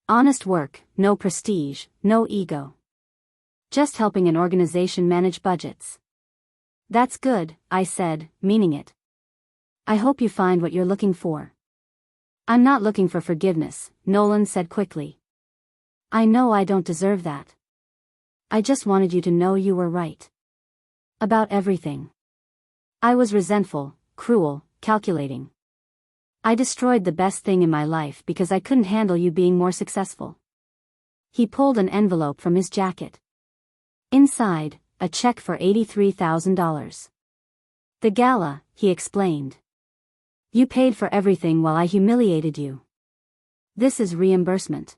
Honest work, no prestige, no ego. Just helping an organization manage budgets. That's good, I said, meaning it. I hope you find what you're looking for. I'm not looking for forgiveness, Nolan said quickly. I know I don't deserve that. I just wanted you to know you were right. About everything. I was resentful, cruel, calculating. I destroyed the best thing in my life because I couldn't handle you being more successful. He pulled an envelope from his jacket. Inside, a check for $83,000. The Gala, he explained. You paid for everything while I humiliated you. This is reimbursement.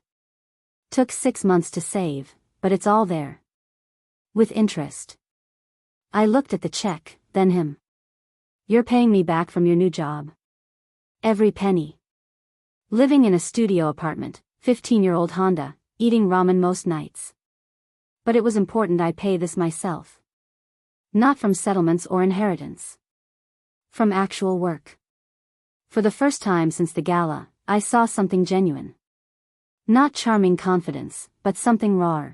Took 6 months to save, but it's all there. With interest. I looked at the check, then him. You're paying me back from your new job. Every penny. Living in a studio apartment, 15-year-old Honda, eating ramen most nights. But it was important I pay this myself. Not from settlements or inheritance. From actual work. For the first time since the Gala, I saw something genuine. Not charming confidence, but something raw.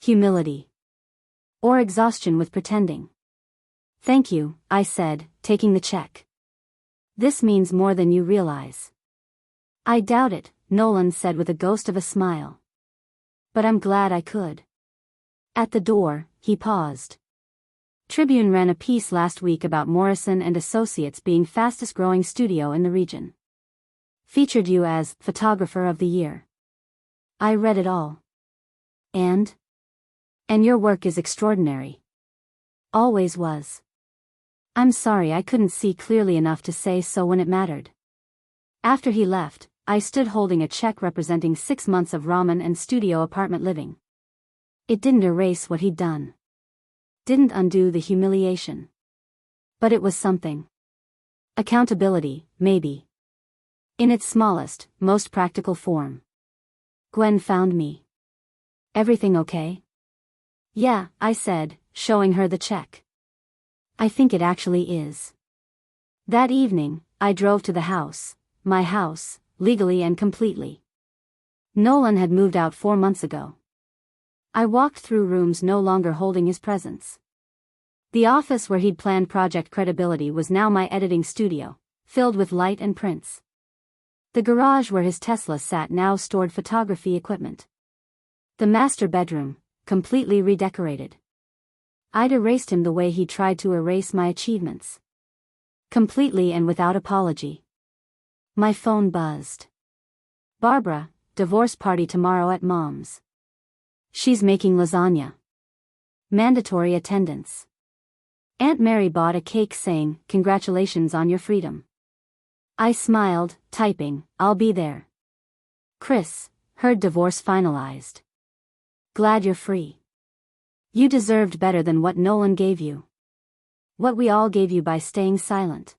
Humility. Or exhaustion with pretending. Thank you, I said, taking the check. This means more than you realize. I doubt it, Nolan said with a ghost of a smile. But I'm glad I could. At the door, he paused. Tribune ran a piece last week about Morrison and Associates being fastest-growing studio in the region. Featured you as Photographer of the Year. I read it all. And your work is extraordinary. Always was. I'm sorry I couldn't see clearly enough to say so when it mattered. After he left, I stood holding a check representing 6 months of ramen and studio apartment living. It didn't erase what he'd done. Didn't undo the humiliation. But it was something. Accountability, maybe. In its smallest, most practical form. Gwen found me. Everything okay? Yeah, I said, showing her the check. I think it actually is. That evening, I drove to the house, my house, legally and completely. Nolan had moved out 4 months ago. I walked through rooms no longer holding his presence. The office where he'd planned Project Credibility was now my editing studio, filled with light and prints. The garage where his Tesla sat now stored photography equipment. The master bedroom, completely redecorated. I'd erased him the way he tried to erase my achievements. Completely and without apology. My phone buzzed. Barbara, divorce party tomorrow at Mom's. She's making lasagna. Mandatory attendance. Aunt Mary bought a cake saying, "Congratulations on your freedom." I smiled, typing, "I'll be there." Chris, heard divorce finalized. Glad you're free. You deserved better than what Nolan gave you. What we all gave you by staying silent.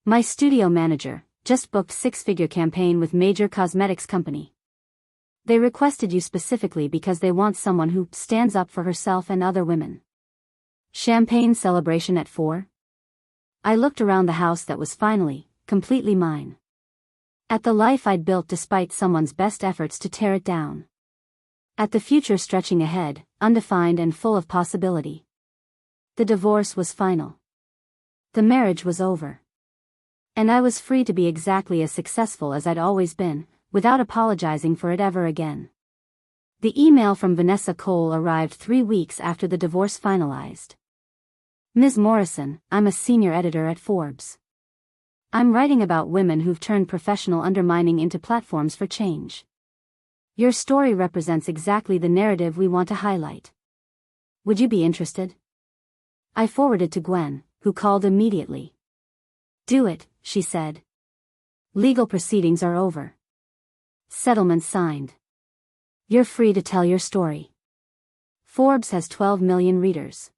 My studio manager just booked 6-figure campaign with major cosmetics company. They requested you specifically because they want someone who stands up for herself and other women. Champagne celebration at 4? I looked around the house that was finally, completely mine. At the life I'd built despite someone's best efforts to tear it down. At the future stretching ahead, undefined and full of possibility. The divorce was final. The marriage was over. And I was free to be exactly as successful as I'd always been, without apologizing for it ever again. The email from Vanessa Cole arrived 3 weeks after the divorce finalized. Ms. Morrison, I'm a senior editor at Forbes. I'm writing about women who've turned professional undermining into platforms for change. Your story represents exactly the narrative we want to highlight. Would you be interested? I forwarded to Gwen, who called immediately. Do it, she said. Legal proceedings are over. Settlement signed. You're free to tell your story. Forbes has 12 million readers.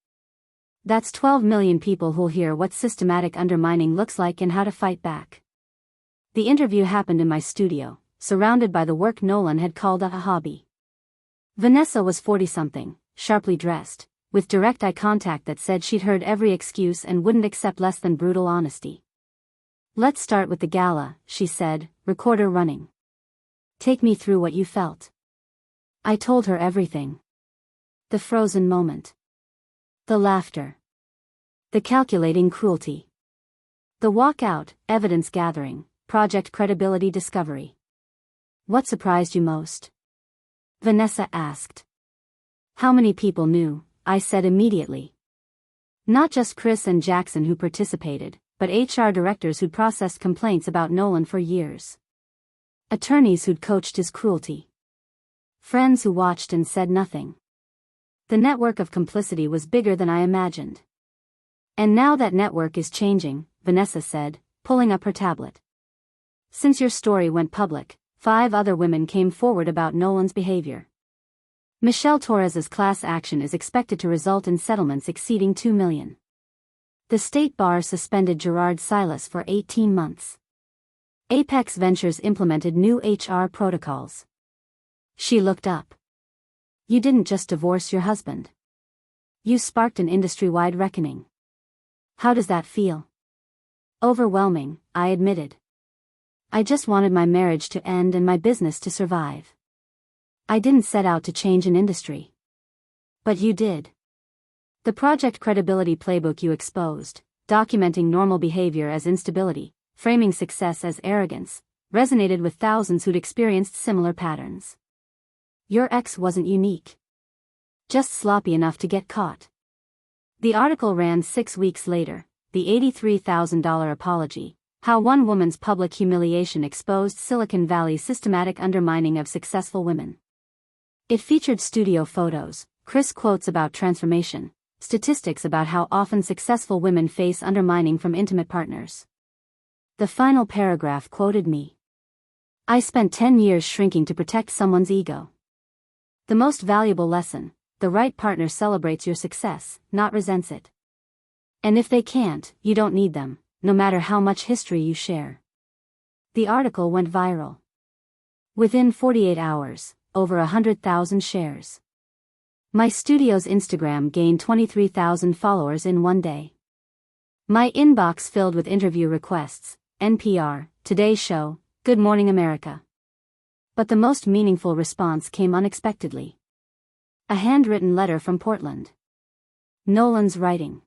That's 12 million people who'll hear what systematic undermining looks like and how to fight back. The interview happened in my studio, surrounded by the work Nolan had called a hobby. Vanessa was 40-something, sharply dressed, with direct eye contact that said she'd heard every excuse and wouldn't accept less than brutal honesty. Let's start with the Gala, she said, recorder running. Take me through what you felt. I told her everything. The frozen moment. The laughter. The calculating cruelty. The walkout, evidence gathering, project credibility discovery. What surprised you most? Vanessa asked. How many people knew? I said immediately. Not just Chris and Jackson who participated, but HR directors who'd processed complaints about Nolan for years. Attorneys who'd coached his cruelty. Friends who watched and said nothing. The network of complicity was bigger than I imagined. And now that network is changing, Vanessa said, pulling up her tablet. Since your story went public, 5 other women came forward about Nolan's behavior. Michelle Torres's class action is expected to result in settlements exceeding $2 million. The state bar suspended Gerard Silas for 18 months. Apex Ventures implemented new HR protocols. She looked up. You didn't just divorce your husband. You sparked an industry-wide reckoning. How does that feel? Overwhelming, I admitted. I just wanted my marriage to end and my business to survive. I didn't set out to change an industry. But you did. The project credibility playbook you exposed, documenting normal behavior as instability, framing success as arrogance, resonated with thousands who'd experienced similar patterns. Your ex wasn't unique. Just sloppy enough to get caught. The article ran 6 weeks later, the $83,000 apology, how one woman's public humiliation exposed Silicon Valley's systematic undermining of successful women. It featured studio photos, Chris quotes about transformation, statistics about how often successful women face undermining from intimate partners. The final paragraph quoted me. I spent 10 years shrinking to protect someone's ego. The most valuable lesson, the right partner celebrates your success, not resents it. And if they can't, you don't need them, no matter how much history you share. The article went viral. Within 48 hours, over 100,000 shares. My studio's Instagram gained 23,000 followers in one day. My inbox filled with interview requests, NPR, Today Show, Good Morning America. But the most meaningful response came unexpectedly. A handwritten letter from Portland. Nolan's writing.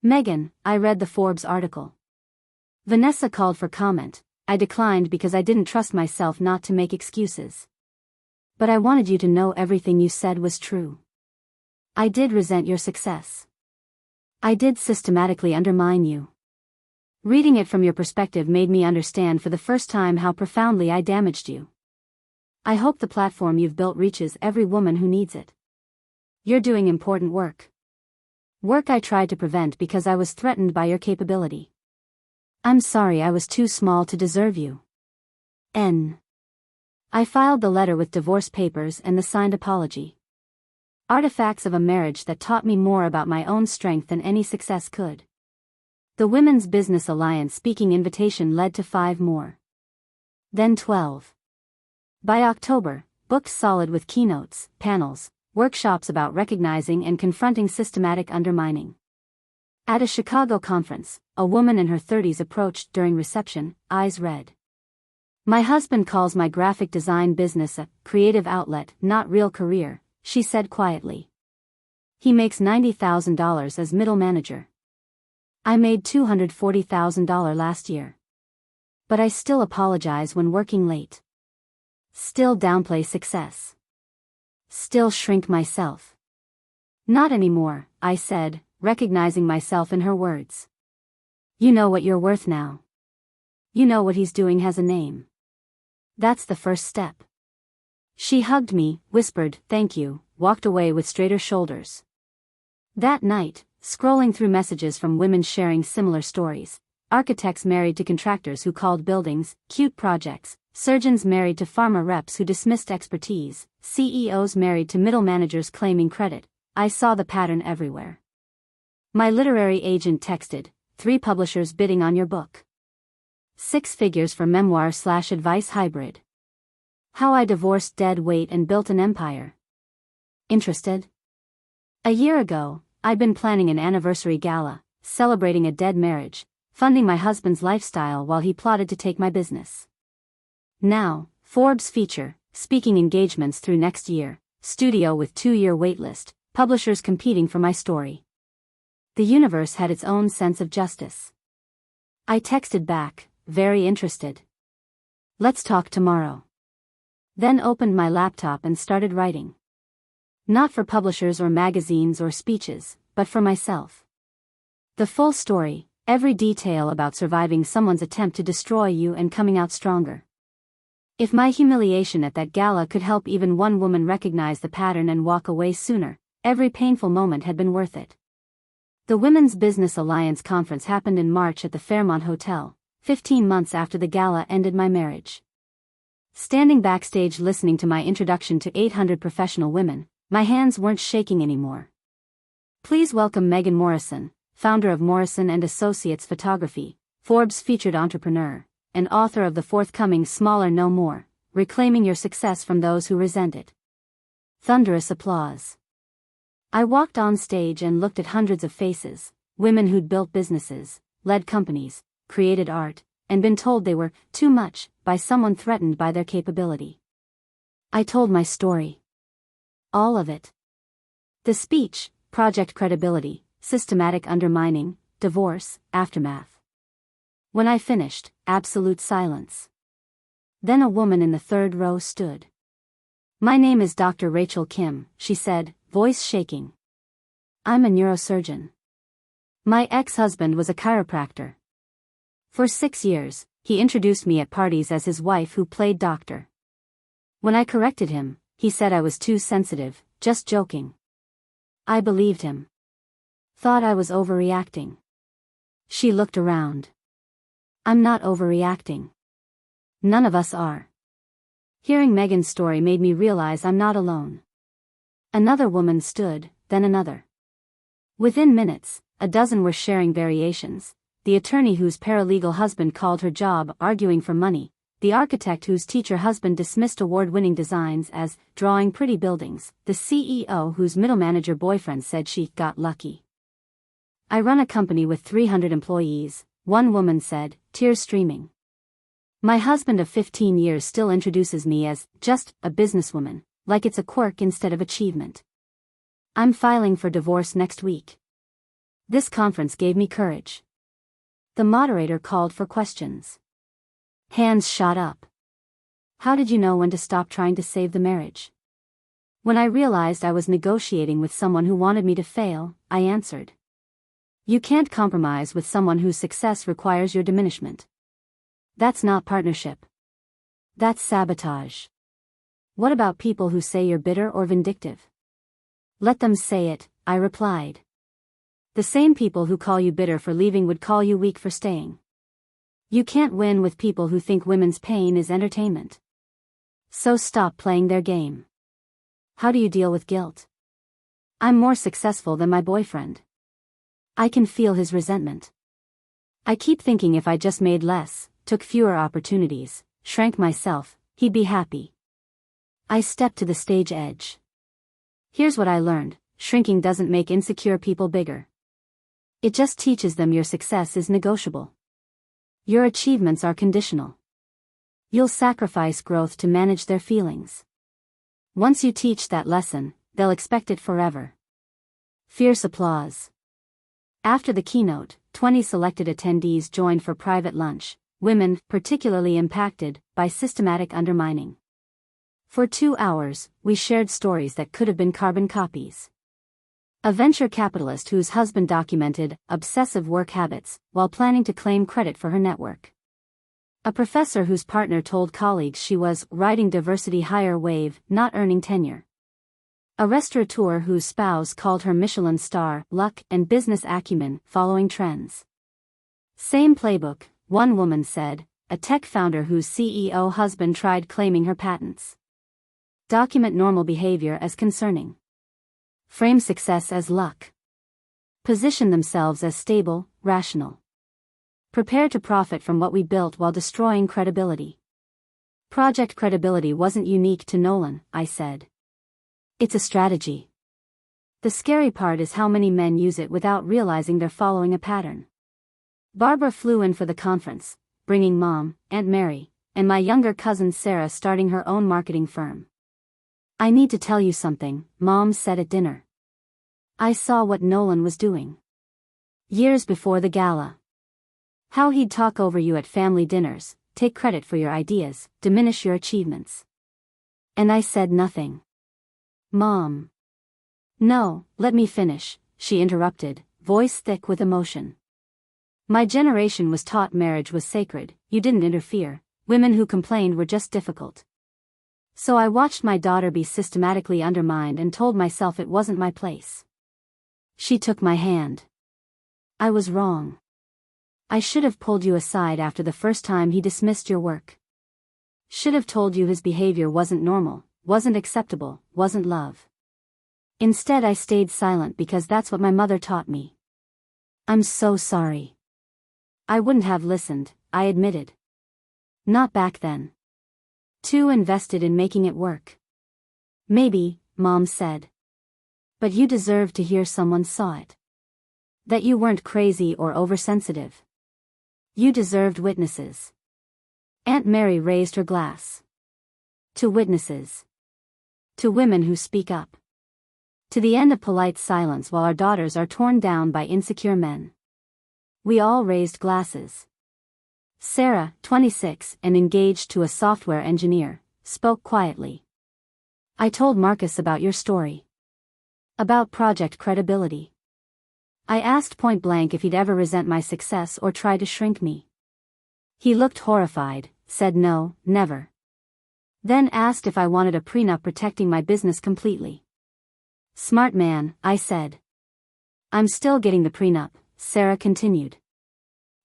Megan, I read the Forbes article. Vanessa called for comment. I declined because I didn't trust myself not to make excuses. But I wanted you to know everything you said was true. I did resent your success. I did systematically undermine you. Reading it from your perspective made me understand for the first time how profoundly I damaged you. I hope the platform you've built reaches every woman who needs it. You're doing important work. Work I tried to prevent because I was threatened by your capability. I'm sorry I was too small to deserve you. N. I filed the letter with divorce papers and the signed apology. Artifacts of a marriage that taught me more about my own strength than any success could. The Women's Business Alliance speaking invitation led to 5 more. Then 12. By October, booked solid with keynotes, panels, workshops about recognizing and confronting systematic undermining. At a Chicago conference, a woman in her 30s approached during reception, eyes red. My husband calls my graphic design business a creative outlet, not real career, she said quietly. He makes $90,000 as middle manager. I made $240,000 last year. But I still apologize when working late. Still downplay success. Still shrink myself. Not anymore, I said, recognizing myself in her words. You know what you're worth now. You know what he's doing has a name. That's the first step. She hugged me, whispered, "Thank you," walked away with straighter shoulders. That night, scrolling through messages from women sharing similar stories, architects married to contractors who called buildings cute projects, surgeons married to pharma reps who dismissed expertise, CEOs married to middle managers claiming credit, I saw the pattern everywhere. My literary agent texted, 3 publishers bidding on your book. 6 figures for memoir/advice hybrid. How I divorced dead weight and built an empire. Interested? A year ago, I'd been planning an anniversary gala, celebrating a dead marriage, funding my husband's lifestyle while he plotted to take my business. Now, Forbes feature, speaking engagements through next year, studio with 2-year waitlist, publishers competing for my story. The universe had its own sense of justice. I texted back, very interested. Let's talk tomorrow. Then opened my laptop and started writing. Not for publishers or magazines or speeches, but for myself. The full story, every detail about surviving someone's attempt to destroy you and coming out stronger. If my humiliation at that gala could help even one woman recognize the pattern and walk away sooner, every painful moment had been worth it. The Women's Business Alliance conference happened in March at the Fairmont Hotel, 15 months after the gala ended my marriage. Standing backstage listening to my introduction to 800 professional women, my hands weren't shaking anymore. Please welcome Megan Morrison, founder of Morrison & Associates Photography, Forbes featured entrepreneur, and author of the forthcoming Smaller No More, Reclaiming Your Success from Those Who Resent It. Thunderous applause. I walked on stage and looked at hundreds of faces, women who'd built businesses, led companies, created art, and been told they were too much by someone threatened by their capability. I told my story. All of it. The speech, project credibility, systematic undermining, divorce, aftermath. When I finished, absolute silence. Then a woman in the 3rd row stood. "My name is Dr. Rachel Kim," she said, voice shaking. "I'm a neurosurgeon. My ex-husband was a chiropractor. For 6 years, he introduced me at parties as his wife who played doctor. When I corrected him, he said I was too sensitive, just joking. I believed him. Thought I was overreacting." She looked around. "I'm not overreacting. None of us are." Hearing Megan's story made me realize I'm not alone. Another woman stood, then another. Within minutes, a dozen were sharing variations. The attorney whose paralegal husband called her job arguing for money, the architect whose teacher husband dismissed award-winning designs as drawing pretty buildings, the CEO whose middle manager boyfriend said she got lucky. "I run a company with 300 employees, one woman said, tears streaming. My husband of 15 years still introduces me as just a businesswoman, like it's a quirk instead of achievement. I'm filing for divorce next week." This conference gave me courage. The moderator called for questions. Hands shot up. "How did you know when to stop trying to save the marriage?" When I realized I was negotiating with someone who wanted me to fail, I answered. "You can't compromise with someone whose success requires your diminishment. That's not partnership. That's sabotage. What about people who say you're bitter or vindictive?" "Let them say it," I replied. The same people who call you bitter for leaving would call you weak for staying. You can't win with people who think women's pain is entertainment. So stop playing their game. How do you deal with guilt? I'm more successful than my boyfriend. I can feel his resentment. I keep thinking if I just made less, took fewer opportunities, shrank myself, he'd be happy. I stepped to the stage edge. Here's what I learned: shrinking doesn't make insecure people bigger. It just teaches them your success is negotiable. Your achievements are conditional. You'll sacrifice growth to manage their feelings. Once you teach that lesson, they'll expect it forever. Fierce applause. After the keynote, 20 selected attendees joined for private lunch, women particularly impacted by systematic undermining. For 2 hours, we shared stories that could have been carbon copies. A venture capitalist whose husband documented obsessive work habits while planning to claim credit for her network. A professor whose partner told colleagues she was riding diversity higher wave, not earning tenure. A restaurateur whose spouse called her Michelin star, luck, and business acumen, following trends. Same playbook, one woman said, a tech founder whose CEO husband tried claiming her patents. Document normal behavior as concerning. Frame success as luck. Position themselves as stable, rational. Prepare to profit from what we built while destroying credibility. Project credibility wasn't unique to Nolan, I said. It's a strategy. The scary part is how many men use it without realizing they're following a pattern. Barbara flew in for the conference, bringing Mom, Aunt Mary, and my younger cousin Sarah starting her own marketing firm. I need to tell you something, Mom said at dinner. I saw what Nolan was doing. Years before the gala. How he'd talk over you at family dinners, take credit for your ideas, diminish your achievements. And I said nothing. Mom. No, let me finish, she interrupted, voice thick with emotion. My generation was taught marriage was sacred, you didn't interfere, women who complained were just difficult. So I watched my daughter be systematically undermined and told myself it wasn't my place. She took my hand. I was wrong. I should have pulled you aside after the first time he dismissed your work. Should have told you his behavior wasn't normal, wasn't acceptable, wasn't love. Instead I stayed silent because that's what my mother taught me. I'm so sorry. I wouldn't have listened, I admitted. Not back then. Too invested in making it work. Maybe, Mom said. But you deserved to hear someone saw it. That you weren't crazy or oversensitive. You deserved witnesses. Aunt Mary raised her glass. To witnesses. To women who speak up. To the end of polite silence while our daughters are torn down by insecure men. We all raised glasses. Sarah, 26 and engaged to a software engineer, spoke quietly. I told Marcus about your story. About project credibility. I asked point blank if he'd ever resent my success or try to shrink me. He looked horrified, said no, never. Then asked if I wanted a prenup protecting my business completely. Smart man, I said. I'm still getting the prenup, Sarah continued.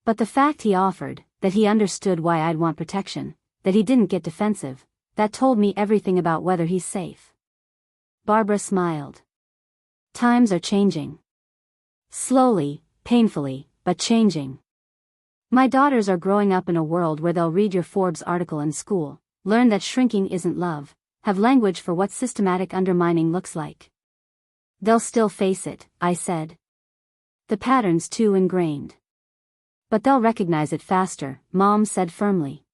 But the fact he offered, that he understood why I'd want protection, that he didn't get defensive, that told me everything about whether he's safe. Barbara smiled. Times are changing. Slowly, painfully, but changing. My daughters are growing up in a world where they'll read your Forbes article in school, learn that shrinking isn't love, have language for what systematic undermining looks like. They'll still face it, I said. The pattern's too ingrained. But they'll recognize it faster, Mom said firmly.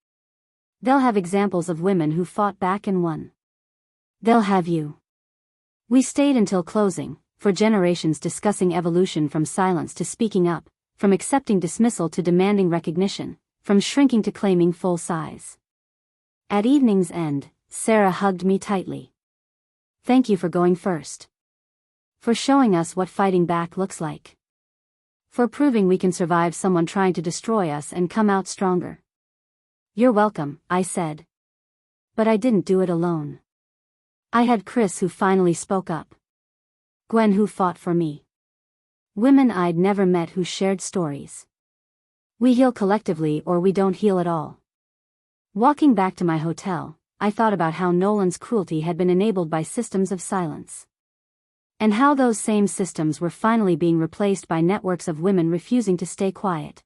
They'll have examples of women who fought back and won. They'll have you. We stayed until closing, for generations discussing evolution from silence to speaking up, from accepting dismissal to demanding recognition, from shrinking to claiming full size. At evening's end, Sarah hugged me tightly. Thank you for going first. For showing us what fighting back looks like. For proving we can survive someone trying to destroy us and come out stronger. You're welcome, I said. But I didn't do it alone. I had Chris who finally spoke up. Gwen who fought for me. Women I'd never met who shared stories. We heal collectively or we don't heal at all. Walking back to my hotel, I thought about how Nolan's cruelty had been enabled by systems of silence. And how those same systems were finally being replaced by networks of women refusing to stay quiet.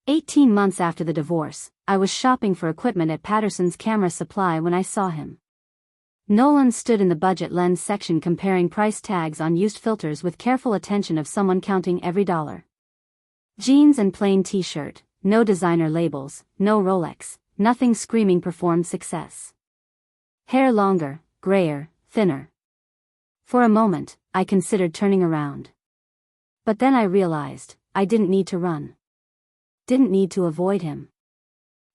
18 months after the divorce, I was shopping for equipment at Patterson's Camera Supply when I saw him. Nolan stood in the budget lens section comparing price tags on used filters with careful attention of someone counting every dollar. Jeans and plain t-shirt, no designer labels, no Rolex, nothing screaming performed success. Hair longer, grayer, thinner. For a moment, I considered turning around. But then I realized, I didn't need to run. Didn't need to avoid him.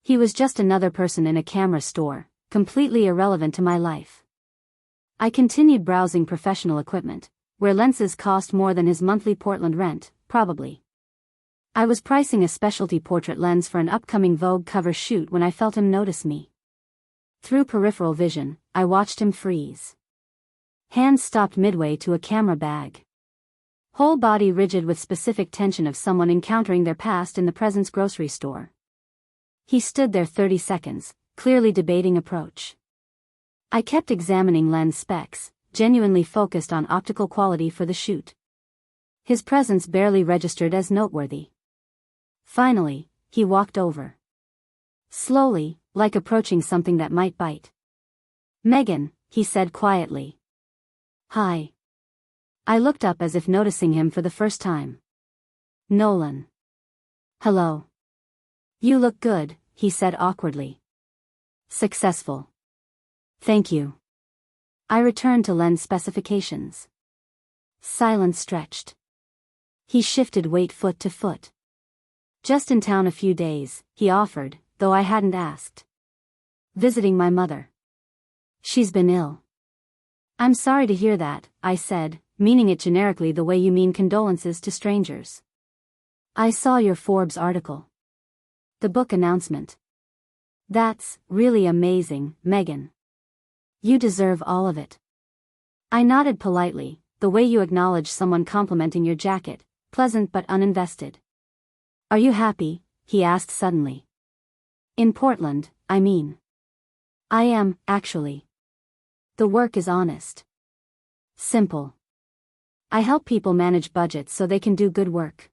He was just another person in a camera store, completely irrelevant to my life. I continued browsing professional equipment, where lenses cost more than his monthly Portland rent, probably. I was pricing a specialty portrait lens for an upcoming Vogue cover shoot when I felt him notice me. Through peripheral vision, I watched him freeze. Hands stopped midway to a camera bag. Whole body rigid with specific tension of someone encountering their past in the present's grocery store. He stood there 30 seconds, clearly debating approach. I kept examining lens specs, genuinely focused on optical quality for the shoot. His presence barely registered as noteworthy. Finally, he walked over. Slowly, like approaching something that might bite. "Megan," he said quietly. "Hi." I looked up as if noticing him for the first time. "Nolan." "Hello." "You look good," he said awkwardly. "Successful." "Thank you." I returned to lens specifications. Silence stretched. He shifted weight foot to foot. "Just in town a few days," he offered, though I hadn't asked. "Visiting my mother. She's been ill." "I'm sorry to hear that," I said, meaning it generically the way you mean condolences to strangers. "I saw your Forbes article. The book announcement. That's really amazing, Megan. You deserve all of it." I nodded politely, the way you acknowledge someone complimenting your jacket, pleasant but uninvested. "Are you happy?" he asked suddenly. "In Portland, I mean." "I am, actually. The work is honest. Simple. I help people manage budgets so they can do good work.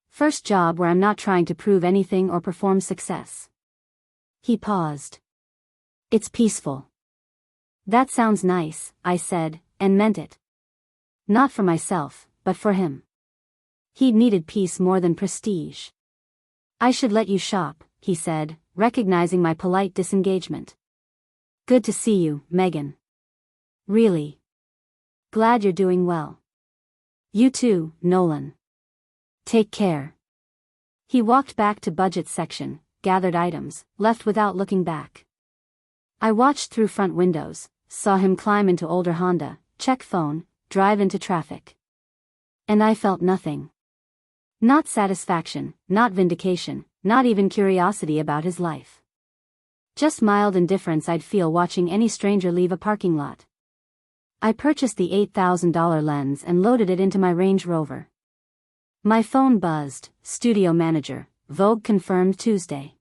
First job where I'm not trying to prove anything or perform success." He paused. "It's peaceful." "That sounds nice," I said, and meant it. Not for myself, but for him. He'd needed peace more than prestige. "I should let you shop," he said, recognizing my polite disengagement. "Good to see you, Megan. Really. Glad you're doing well. You too, Nolan. Take care." He walked back to budget section, gathered items, left without looking back. I watched through front windows, saw him climb into older Honda, check phone, drive into traffic. And I felt nothing. Not satisfaction, not vindication, not even curiosity about his life. Just mild indifference I'd feel watching any stranger leave a parking lot. I purchased the $8,000 lens and loaded it into my Range Rover. My phone buzzed, studio manager, Vogue confirmed Tuesday.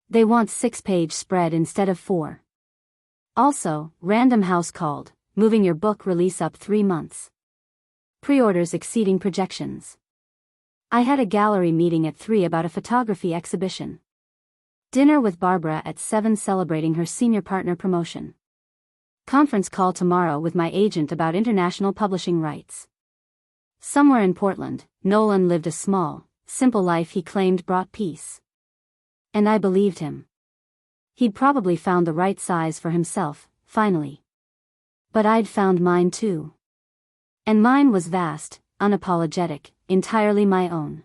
They want 6-page spread instead of 4. Also, Random House called, moving your book release up 3 months. Pre-orders exceeding projections. I had a gallery meeting at 3 about a photography exhibition. Dinner with Barbara at 7 celebrating her senior partner promotion. Conference call tomorrow with my agent about international publishing rights. Somewhere in Portland, Nolan lived a small, simple life he claimed brought peace. And I believed him. He'd probably found the right size for himself, finally. But I'd found mine too. And mine was vast, unapologetic, entirely my own.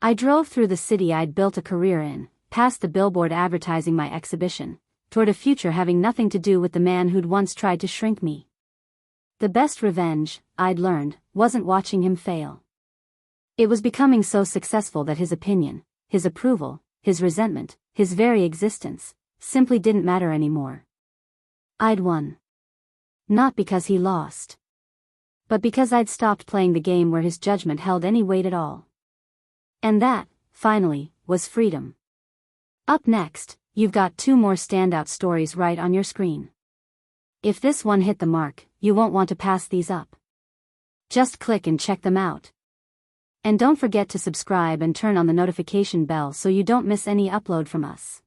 I drove through the city I'd built a career in, past the billboard advertising my exhibition, toward a future having nothing to do with the man who'd once tried to shrink me. The best revenge, I'd learned, wasn't watching him fail. It was becoming so successful that his opinion, his approval, his resentment, his very existence, simply didn't matter anymore. I'd won. Not because he lost. But because I'd stopped playing the game where his judgment held any weight at all. And that, finally, was freedom. Up next, you've got 2 more standout stories right on your screen. If this one hit the mark, you won't want to pass these up. Just click and check them out. And don't forget to subscribe and turn on the notification bell so you don't miss any upload from us.